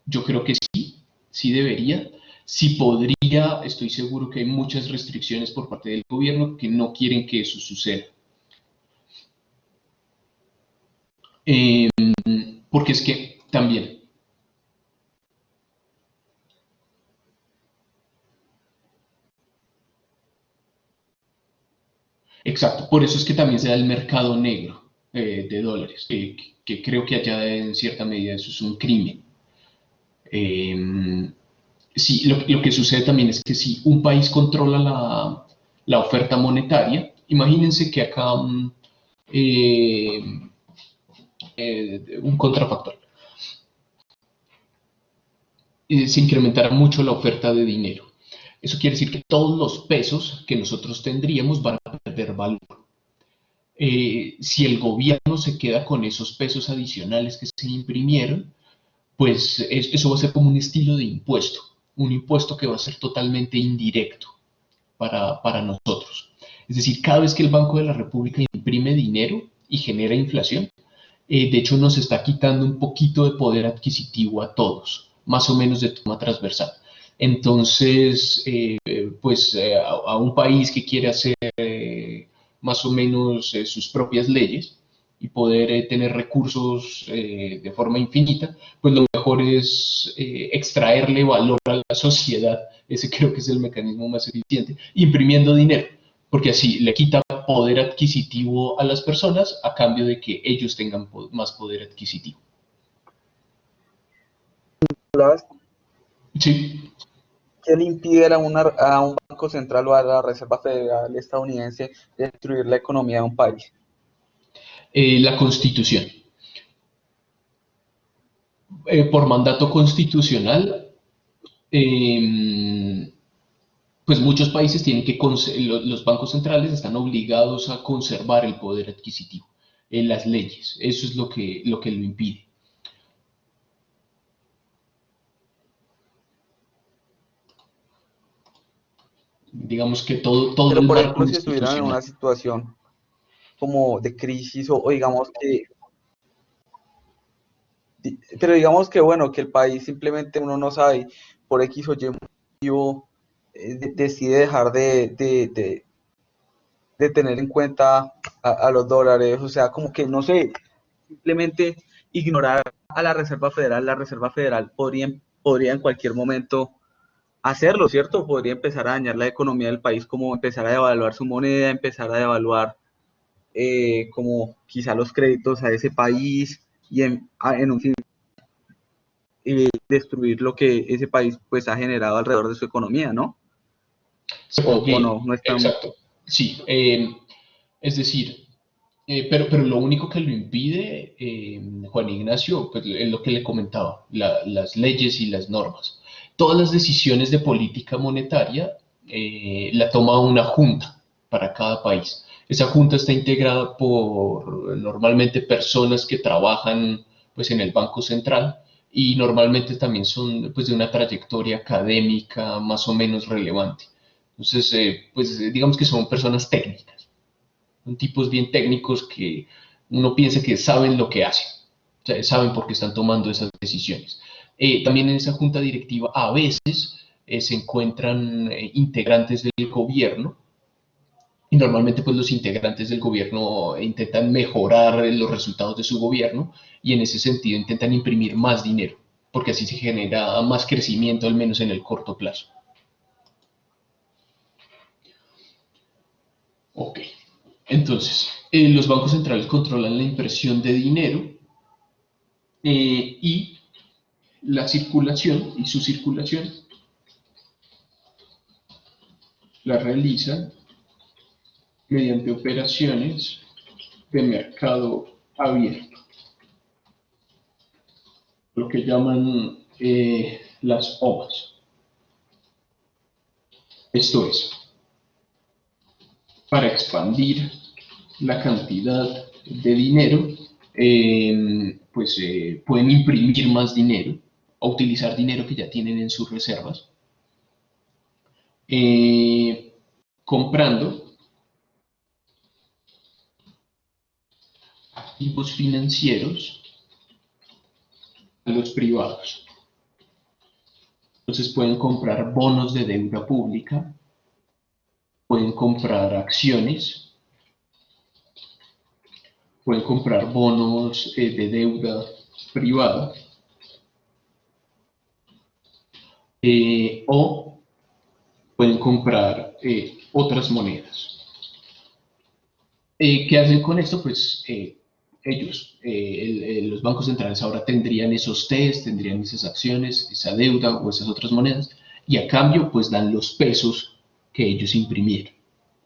yo creo que sí, sí debería. Si podría, estoy seguro que hay muchas restricciones por parte del gobierno que no quieren que eso suceda. Eh, Porque es que también, Exacto, por eso es que también se da el mercado negro de dólares, que creo que allá en cierta medida eso es un crimen. Eh, sí, lo que sucede también es que si un país controla la oferta monetaria, imagínense que acá eh, un contrafactor, se incrementara mucho la oferta de dinero. Eso quiere decir que todos los pesos que nosotros tendríamos van a perder valor. Si el gobierno se queda con esos pesos adicionales que se imprimieron, pues eso va a ser como un estilo de impuesto, un impuesto que va a ser totalmente indirecto para nosotros. Es decir, cada vez que el Banco de la República imprime dinero y genera inflación, de hecho nos está quitando un poquito de poder adquisitivo a todos, más o menos de forma transversal. Entonces, pues a un país que quiere hacer más o menos sus propias leyes y poder tener recursos de forma infinita, pues lo mejor es extraerle valor a la sociedad. Ese creo que es el mecanismo más eficiente, imprimiendo dinero, porque así le quita poder adquisitivo a las personas a cambio de que ellos tengan más poder adquisitivo. Sí. ¿Qué le impide a un banco central o a la Reserva Federal estadounidense destruir la economía de un país? La Constitución. Por mandato constitucional, pues muchos países tienen que, los bancos centrales están obligados a conservar el poder adquisitivo en las leyes. Eso es lo que lo impide. Digamos que todo Pero, el por marco ejemplo, si estuvieran en institucional. una situación como de crisis o digamos que, pero digamos que, bueno, que el país simplemente uno no sabe, por X o Y motivo, decide dejar de tener en cuenta a los dólares, o sea, como que, no sé, simplemente ignorar a la Reserva Federal podría en cualquier momento hacerlo, ¿cierto? Podría empezar a dañar la economía del país, como empezar a devaluar su moneda, empezar a devaluar como quizá los créditos a ese país y en un fin destruir lo que ese país pues ha generado alrededor de su economía, ¿no? O Porque, no, no es tan... exacto, sí. Es decir, pero lo único que lo impide, Juan Ignacio, pues es lo que le comentaba, las leyes y las normas. Todas las decisiones de política monetaria la toma una junta para cada país. Esa junta está integrada por normalmente personas que trabajan pues, en el Banco Central y normalmente también son pues, de una trayectoria académica más o menos relevante. Entonces, pues digamos que son personas técnicas, son tipos bien técnicos que uno piensa que saben lo que hacen, o sea, saben por qué están tomando esas decisiones. También en esa junta directiva a veces se encuentran integrantes del gobierno y normalmente pues los integrantes del gobierno intentan mejorar los resultados de su gobierno y en ese sentido intentan imprimir más dinero, porque así se genera más crecimiento al menos en el corto plazo. Ok, entonces los bancos centrales controlan la impresión de dinero y la circulación y su circulación la realizan mediante operaciones de mercado abierto, lo que llaman las OMAs. Esto es, para expandir la cantidad de dinero, pues pueden imprimir más dinero o utilizar dinero que ya tienen en sus reservas, comprando activos financieros a los privados. Entonces pueden comprar bonos de deuda pública, pueden comprar acciones, pueden comprar bonos de deuda privada o pueden comprar otras monedas. ¿Qué hacen con esto? Pues ellos, los bancos centrales ahora tendrían esos TES, tendrían esas acciones, esa deuda o esas otras monedas, y a cambio pues dan los pesos que ellos imprimieron.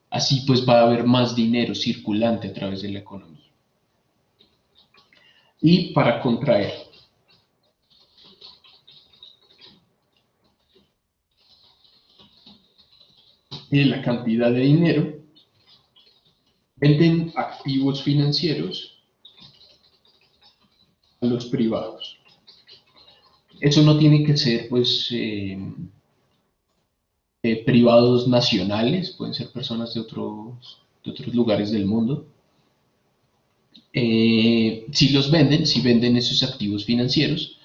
Así pues va a haber más dinero circulante a través de la economía. Y para contraer la cantidad de dinero, venden activos financieros a los privados. Eso no tiene que ser, pues, privados nacionales, pueden ser personas de otros lugares del mundo. Si los venden, si venden esos activos financieros,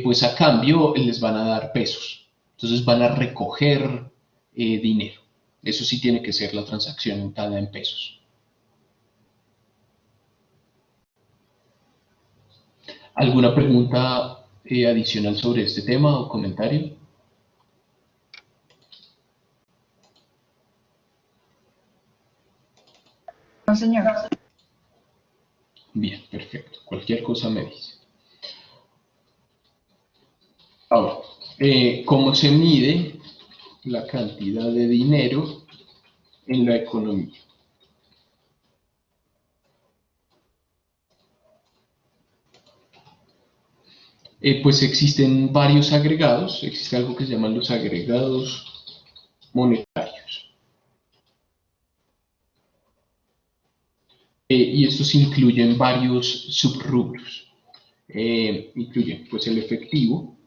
pues a cambio les van a dar pesos. Entonces van a recoger dinero. Eso sí tiene que ser la transacción dada en pesos. ¿Alguna pregunta adicional sobre este tema o comentario? No, señor. Bien, perfecto. Cualquier cosa me dice. Ahora, ¿cómo se mide la cantidad de dinero en la economía? Pues existen varios agregados. Existe algo que se llaman los agregados monetarios. Y estos incluyen varios subrubros. Incluyen pues el efectivo,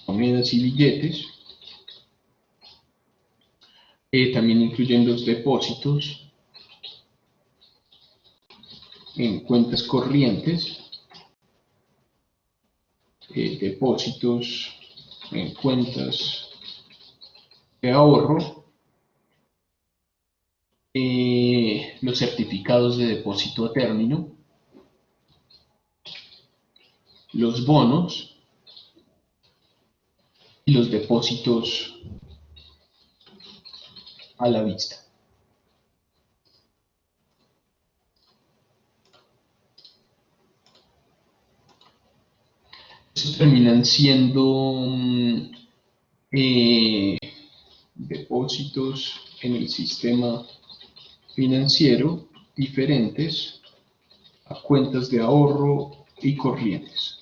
monedas y billetes. También incluyen los depósitos en cuentas corrientes, depósitos en cuentas de ahorro, los certificados de depósito a término, los bonos y los depósitos a la vista. Estos terminan siendo depósitos en el sistema financiero diferentes a cuentas de ahorro y corrientes.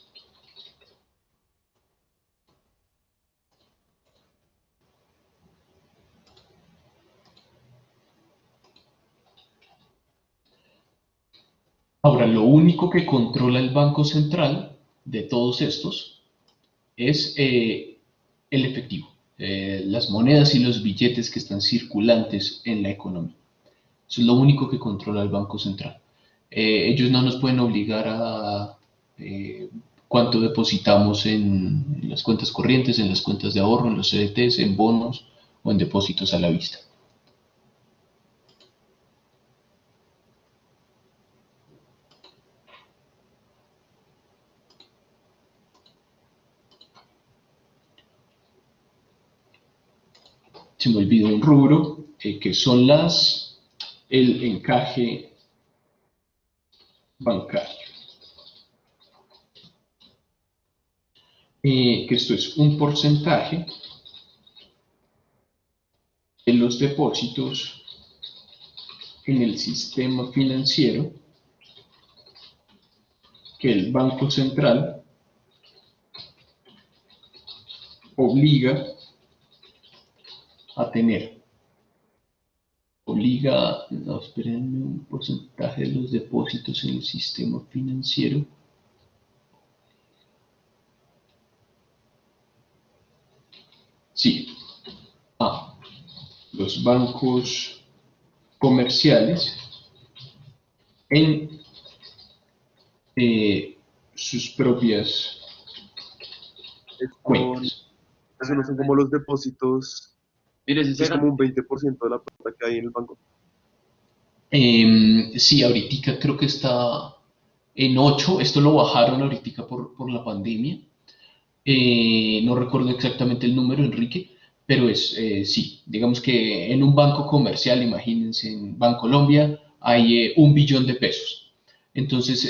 Ahora, lo único que controla el Banco Central de todos estos es el efectivo, las monedas y los billetes que están circulantes en la economía. Eso es lo único que controla el Banco Central. Ellos no nos pueden obligar a cuánto depositamos en las cuentas corrientes, en las cuentas de ahorro, en los CDTs, en bonos o en depósitos a la vista. Se me olvidó un rubro, que son el encaje bancario. Que esto es un porcentaje de los depósitos en el sistema financiero que el Banco Central obliga a tener. No, espérenme, un porcentaje de los depósitos en el sistema financiero. Sí. Los bancos comerciales en sus propias cuentas. Eso no son como los depósitos, Mire, si es como un 20% de la plata que hay en el banco. Sí, ahorita creo que está en 8, esto lo bajaron ahorita por la pandemia. No recuerdo exactamente el número, Enrique, pero sí, digamos que en un banco comercial, imagínense, en Bancolombia hay 1 billón de pesos. Entonces,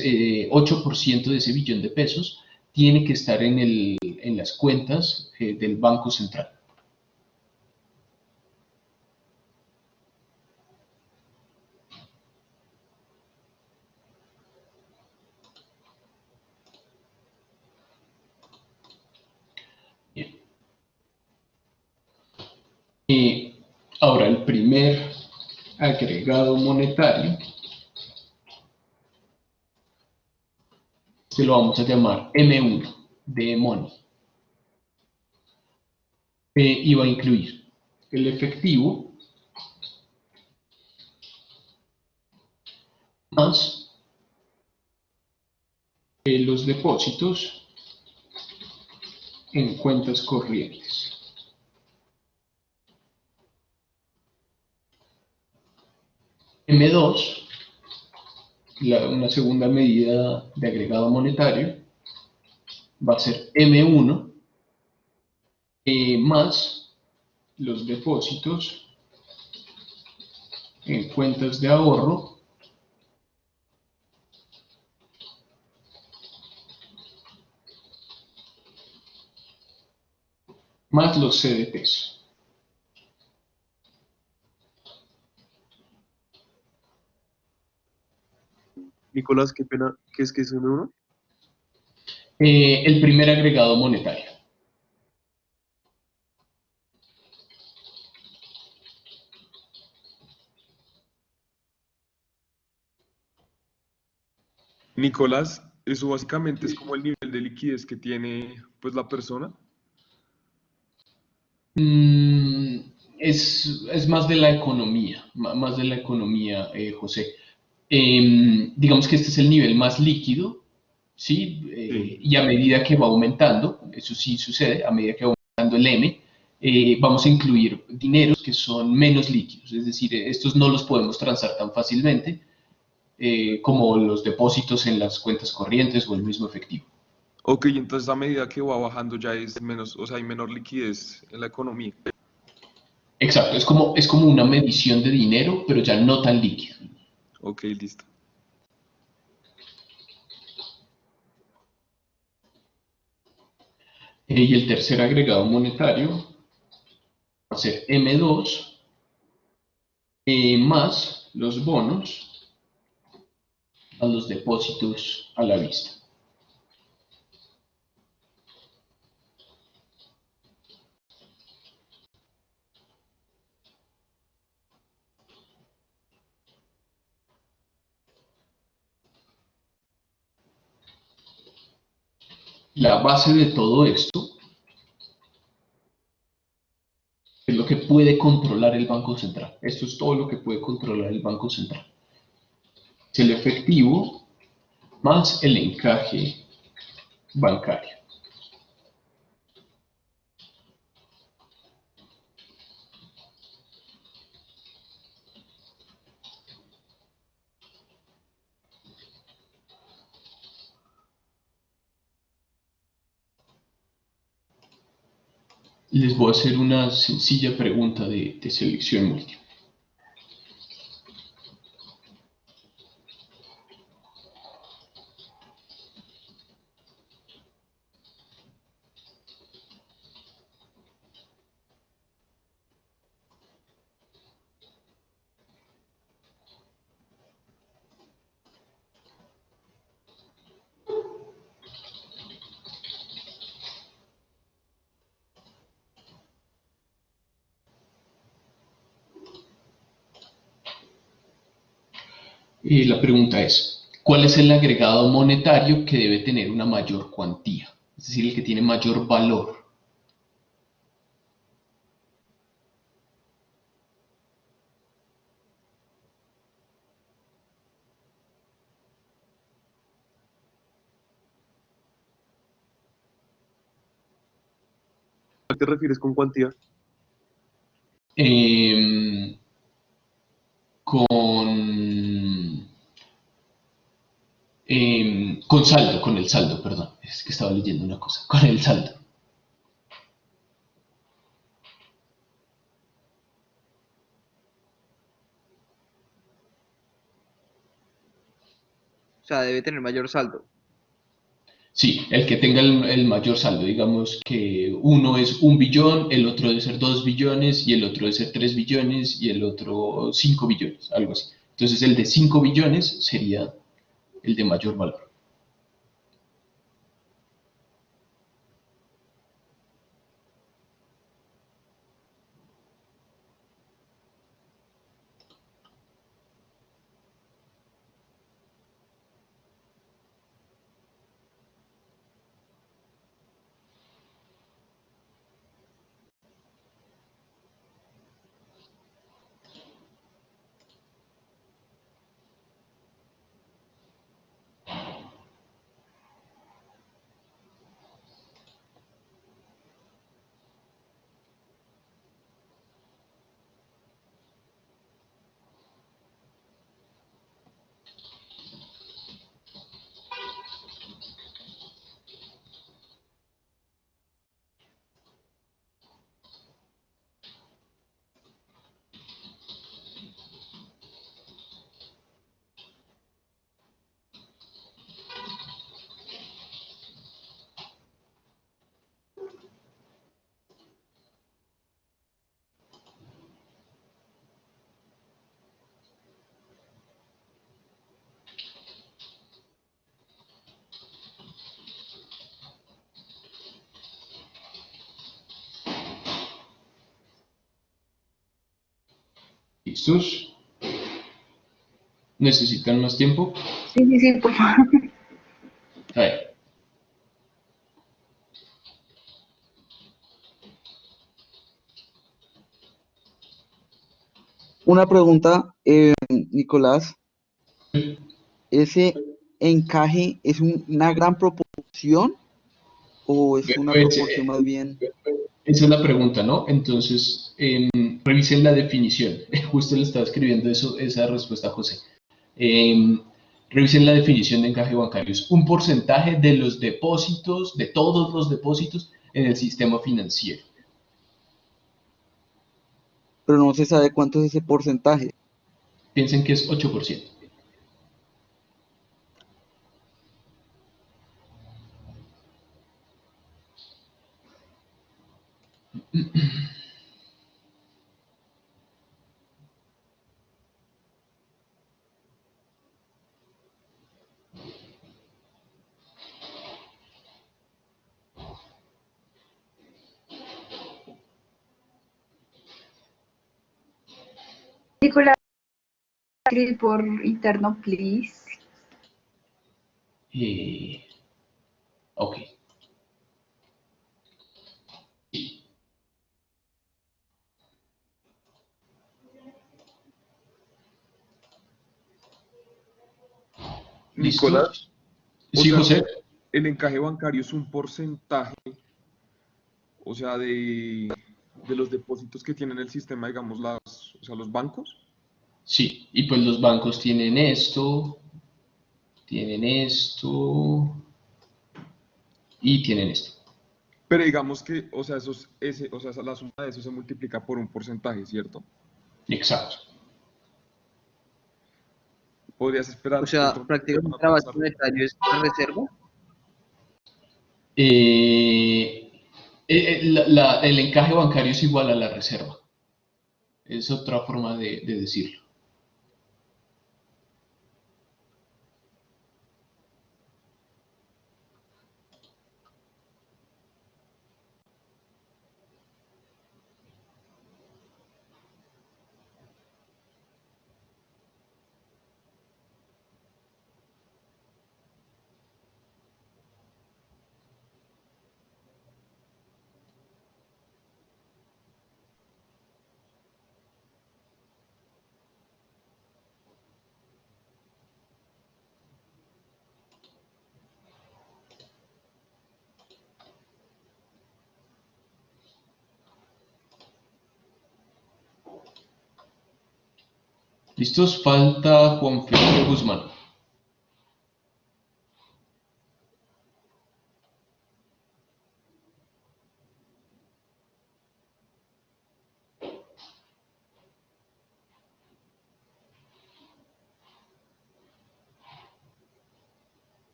8% de ese billón de pesos tiene que estar en las cuentas del Banco Central. Bien. Ahora, el primer agregado monetario, se lo vamos a llamar M1, de money. Y va a incluir el efectivo más los depósitos en cuentas corrientes. M2, una segunda medida de agregado monetario, va a ser M1 más los depósitos en cuentas de ahorro más los CDTs. Nicolás, qué pena, ¿qué es que es M1? El primer agregado monetario. Nicolás, eso básicamente es como el nivel de liquidez que tiene pues la persona. Mm, es más de la economía, más de la economía, José. Digamos que este es el nivel más líquido, ¿sí? Sí. Y a medida que va aumentando, eso sí sucede, a medida que va aumentando el M, vamos a incluir dineros que son menos líquidos, es decir, estos no los podemos transar tan fácilmente como los depósitos en las cuentas corrientes o el mismo efectivo. Ok, entonces a medida que va bajando ya es menos, o sea, hay menor liquidez en la economía. Exacto, es como una medición de dinero, pero ya no tan líquido. Ok, listo. Y el tercer agregado monetario va a ser M2 más los bonos a los depósitos a la vista. La base de todo esto es lo que puede controlar el Banco Central. Esto es todo lo que puede controlar el Banco Central. Es el efectivo más el encaje bancario. Les voy a hacer una sencilla pregunta de selección múltiple. La pregunta es, ¿cuál es el agregado monetario que debe tener una mayor cuantía? Es decir, el que tiene mayor valor. ¿A qué te refieres con cuantía? Em, con, con saldo, con el saldo, perdón. Es que estaba leyendo una cosa. Con el saldo. sea, debe tener mayor saldo. Sí, el que tenga el mayor saldo, digamos que uno es 1 billón, el otro debe ser 2 billones y el otro debe ser 3 billones y el otro 5 billones, algo así. Entonces el de 5 billones sería el de mayor valor. ¿Listos? ¿Necesitan más tiempo? Sí, sí, sí, por favor. A ver. Una pregunta, Nicolás, ¿ese encaje es una gran proporción o es una Pues, proporción más bien? esa es la pregunta, ¿no? Entonces, revisen la definición. Justo le estaba escribiendo eso, esa respuesta a José. Em, Revisen la definición de encaje bancario. Es un porcentaje de los depósitos, de todos los depósitos en el sistema financiero. Pero no se sabe cuánto es ese porcentaje. Piensen que es 8%. Nicolás, escribir por interno, please. Ok. Nicolás, ¿Listos? o Sí, sea, José. el encaje bancario es un porcentaje, o sea, de los depósitos que tienen el sistema, digamos, o sea, los bancos. Sí, y pues los bancos tienen esto y tienen esto. Pero digamos que, o sea, o sea, la suma de eso se multiplica por un porcentaje, ¿cierto? Exacto. Podrías O esperar de sea, pronto una prácticamente la base tasa. monetaria es la reserva. El encaje bancario es igual a la reserva. Es otra forma de decirlo. ¿Listos? Falta Juan Felipe Guzmán.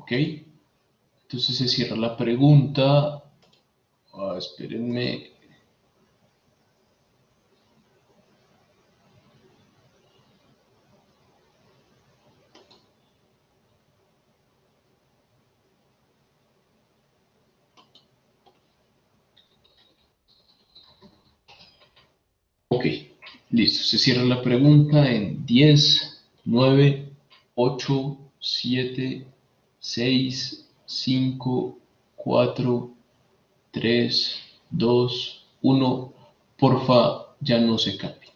¿Ok? Entonces se cierra la pregunta. Espérenme. Ok, listo. Se cierra la pregunta en 10, 9, 8, 7, 6, 5, 4, 3, 2, 1. Porfa, ya no se cambie.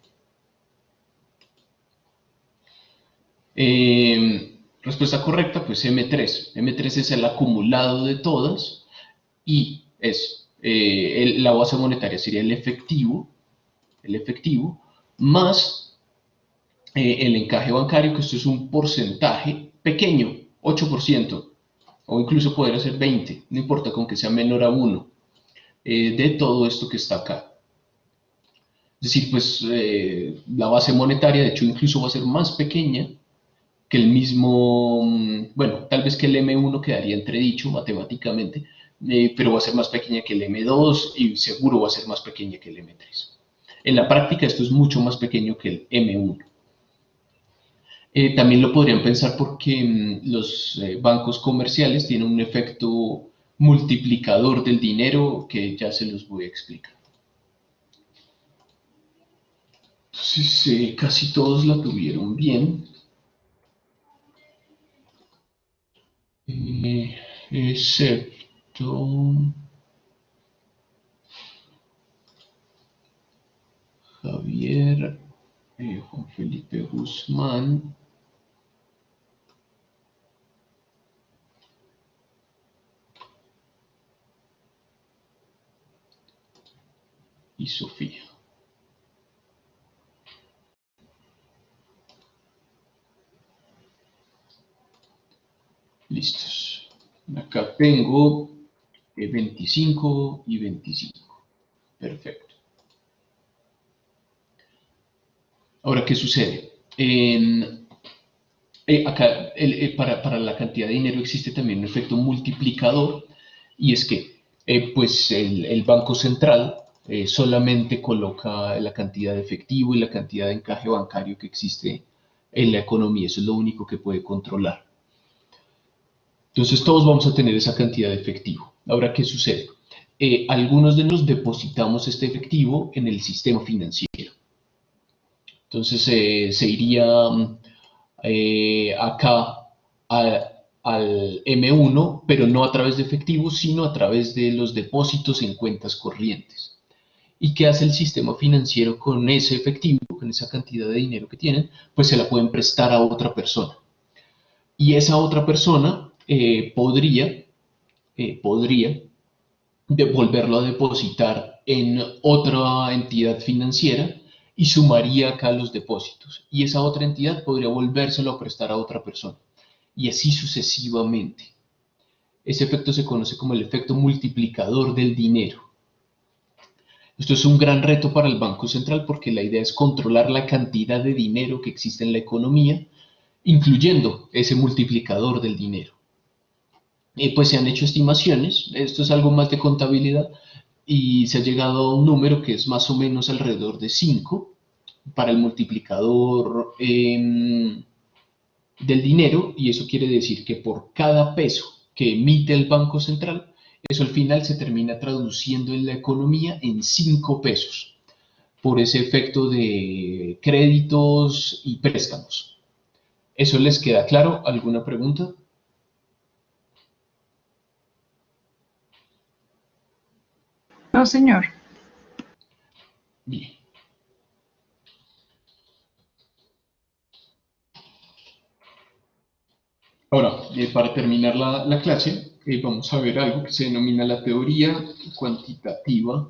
Respuesta correcta, pues M3. M3 es el acumulado de todas y es la base monetaria sería el efectivo más el encaje bancario, que esto es un porcentaje pequeño, 8%, o incluso podría ser 20%, no importa, con que sea menor a 1, de todo esto que está acá. Es decir, pues la base monetaria, de hecho, incluso va a ser más pequeña que el mismo, bueno, tal vez que el M1 quedaría entredicho matemáticamente, pero va a ser más pequeña que el M2 y seguro va a ser más pequeña que el M3. En la práctica esto es mucho más pequeño que el M1. También lo podrían pensar porque los bancos comerciales tienen un efecto multiplicador del dinero que ya se los voy a explicar. Entonces, casi todos la tuvieron bien. Excepto Javier, Juan Felipe Guzmán y Sofía. Listos. Acá tengo 25 y 25. Perfecto. Ahora, ¿qué sucede? Acá para la cantidad de dinero existe también un efecto multiplicador y es que pues el Banco Central solamente coloca la cantidad de efectivo y la cantidad de encaje bancario que existe en la economía. Eso es lo único que puede controlar. Entonces todos vamos a tener esa cantidad de efectivo. Ahora, ¿qué sucede? Algunos de nosotros depositamos este efectivo en el sistema financiero. Entonces se iría acá al M1, pero no a través de efectivo, sino a través de los depósitos en cuentas corrientes. ¿Y qué hace el sistema financiero con ese efectivo, con esa cantidad de dinero que tienen? Pues se la pueden prestar a otra persona. Y esa otra persona podría devolverlo a depositar en otra entidad financiera y sumaría acá los depósitos. Y esa otra entidad podría volvérselo a prestar a otra persona. Y así sucesivamente. Ese efecto se conoce como el efecto multiplicador del dinero. Esto es un gran reto para el Banco Central porque la idea es controlar la cantidad de dinero que existe en la economía, incluyendo ese multiplicador del dinero. Pues se han hecho estimaciones, esto es algo más de contabilidad, y se ha llegado a un número que es más o menos alrededor de 5 para el multiplicador del dinero, y eso quiere decir que por cada peso que emite el Banco Central, eso al final se termina traduciendo en la economía en 5 pesos, por ese efecto de créditos y préstamos. ¿Eso les queda claro? ¿Alguna pregunta? No, señor. Bien. Ahora, para terminar la clase, vamos a ver algo que se denomina la teoría cuantitativa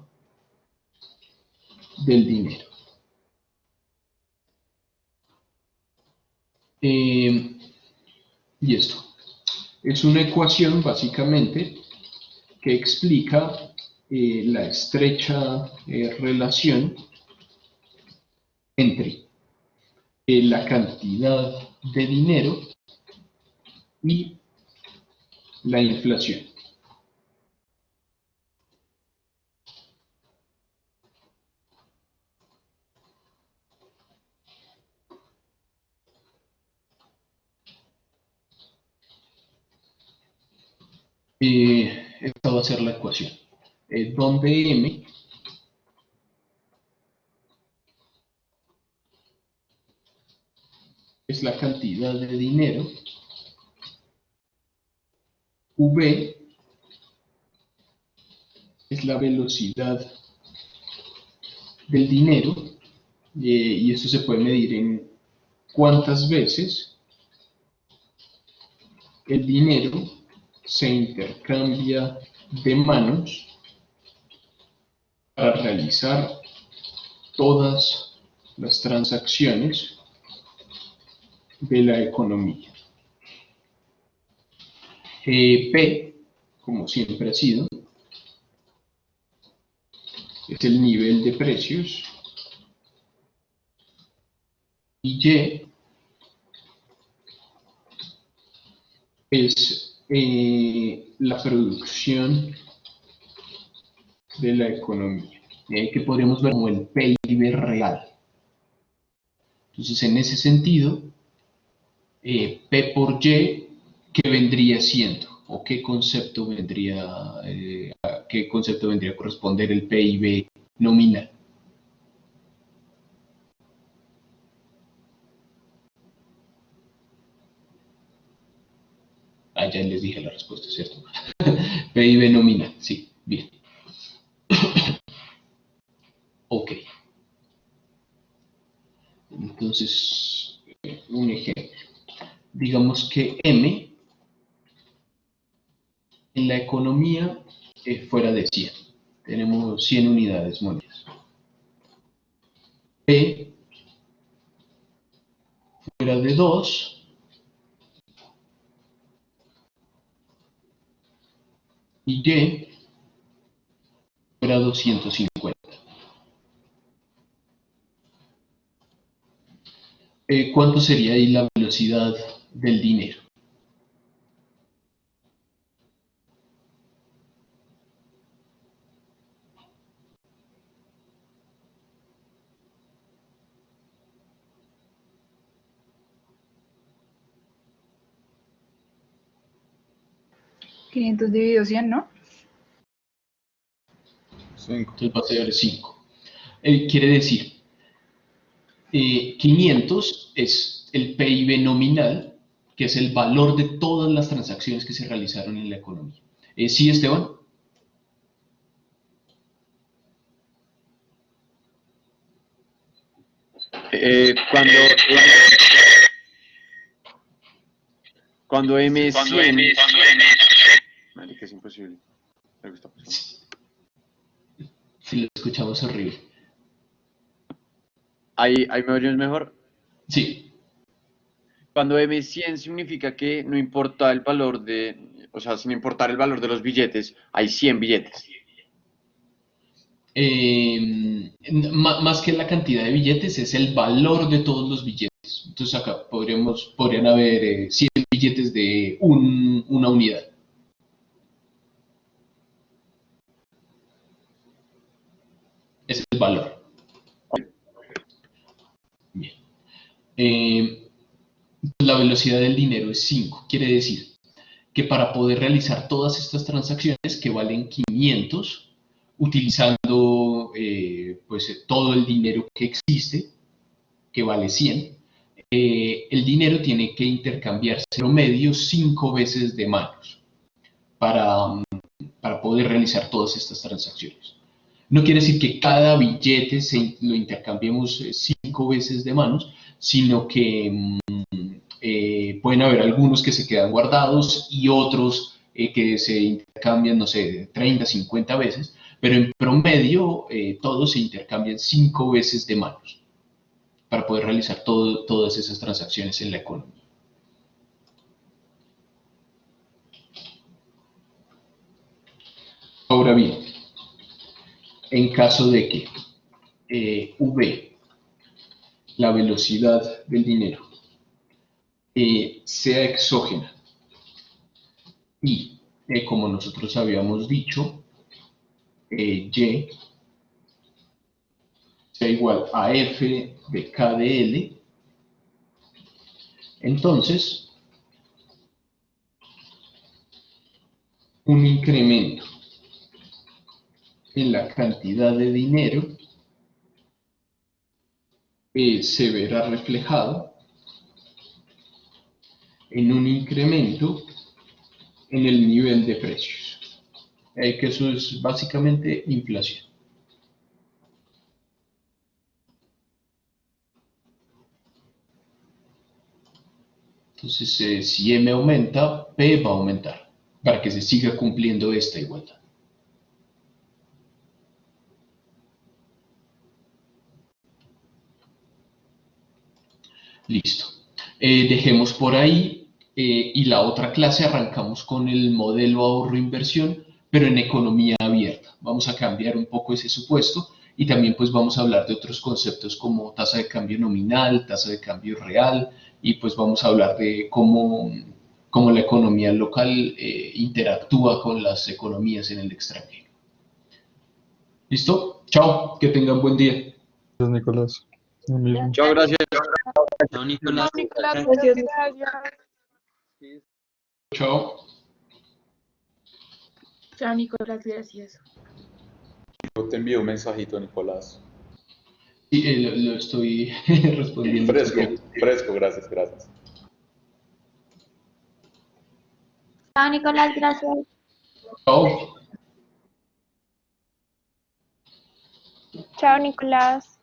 del dinero. Y esto es una ecuación básicamente que explica la estrecha relación entre la cantidad de dinero y la inflación. Esta va a ser la ecuación, donde M es la cantidad de dinero, V es la velocidad del dinero, y esto se puede medir en cuántas veces el dinero se intercambia de manos para realizar todas las transacciones de la economía. P, como siempre ha sido, es el nivel de precios, y Y es la producción de la economía, que podríamos ver como el PIB real. Entonces, en ese sentido, P por Y, ¿qué vendría siendo? ¿O qué concepto vendría, a qué concepto vendría a corresponder el PIB nominal? Ah, ya les dije la respuesta, ¿cierto? PIB nominal, sí, bien. Ok. Entonces, un ejemplo. Digamos que M en la economía fuera de 100. Tenemos 100 unidades móviles. P fuera de 2 y Y fuera 250. ¿Cuánto sería ahí la velocidad del dinero? ¿500 dividido 100, no? 5. Entonces va a ser 5. Quiere decir, 500 es el PIB nominal, que es el valor de todas las transacciones que se realizaron en la economía. ¿Sí, Esteban? Cuando M es 100, marica, es imposible. Algo está pasando. Si lo escuchamos horrible. ¿Ahí me oyes mejor? Sí. Cuando M es 100 significa que no importa el valor o sea, sin importar el valor de los billetes, hay 100 billetes. Más que la cantidad de billetes, es el valor de todos los billetes. Entonces acá podrían haber 100 billetes de una unidad. Ese es el valor. Bien. La velocidad del dinero es 5. Quiere decir que para poder realizar todas estas transacciones que valen 500, utilizando pues, todo el dinero que existe, que vale 100, el dinero tiene que intercambiarse en promedio 5 veces de manos para poder realizar todas estas transacciones. No quiere decir que cada billete lo intercambiemos 5 veces de manos, sino que pueden haber algunos que se quedan guardados y otros que se intercambian, no sé, 30, 50 veces, pero en promedio todos se intercambian 5 veces de manos para poder realizar todas esas transacciones en la economía. Ahora bien, en caso de que V, la velocidad del dinero, sea exógena Y como nosotros habíamos dicho, Y sea igual a F de K de L. Entonces, un incremento en la cantidad de dinero se verá reflejado en un incremento en el nivel de precios, que eso es básicamente inflación. Entonces, si M aumenta, P va a aumentar, para que se siga cumpliendo esta igualdad. Listo. Dejemos por ahí y la otra clase arrancamos con el modelo ahorro-inversión, pero en economía abierta. Vamos a cambiar un poco ese supuesto y también pues vamos a hablar de otros conceptos como tasa de cambio nominal, tasa de cambio real y pues vamos a hablar de cómo la economía local interactúa con las economías en el extranjero. ¿Listo? Chao, que tengan buen día. Gracias, Nicolás. Lo mismo. Chao, gracias. Chao, Nicolás. Gracias. Chao. Chao, Nicolás, gracias. Yo te envío un mensajito, Nicolás. Sí, lo estoy respondiendo. Fresco, gracias. Chao, Nicolás, gracias. Chao. Chao, Nicolás.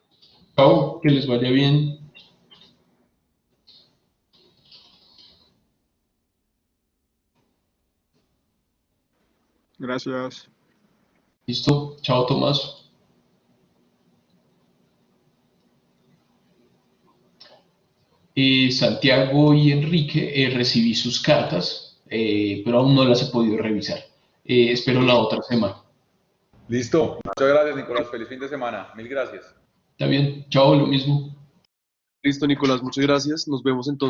Chao, que les vaya bien. Gracias. Listo. Chao, Tomás. Santiago y Enrique, recibí sus cartas, pero aún no las he podido revisar. Espero la otra semana. Listo. Muchas gracias, Nicolás. Feliz fin de semana. Mil gracias. Está bien. Chao, lo mismo. Listo, Nicolás, muchas gracias. Nos vemos entonces.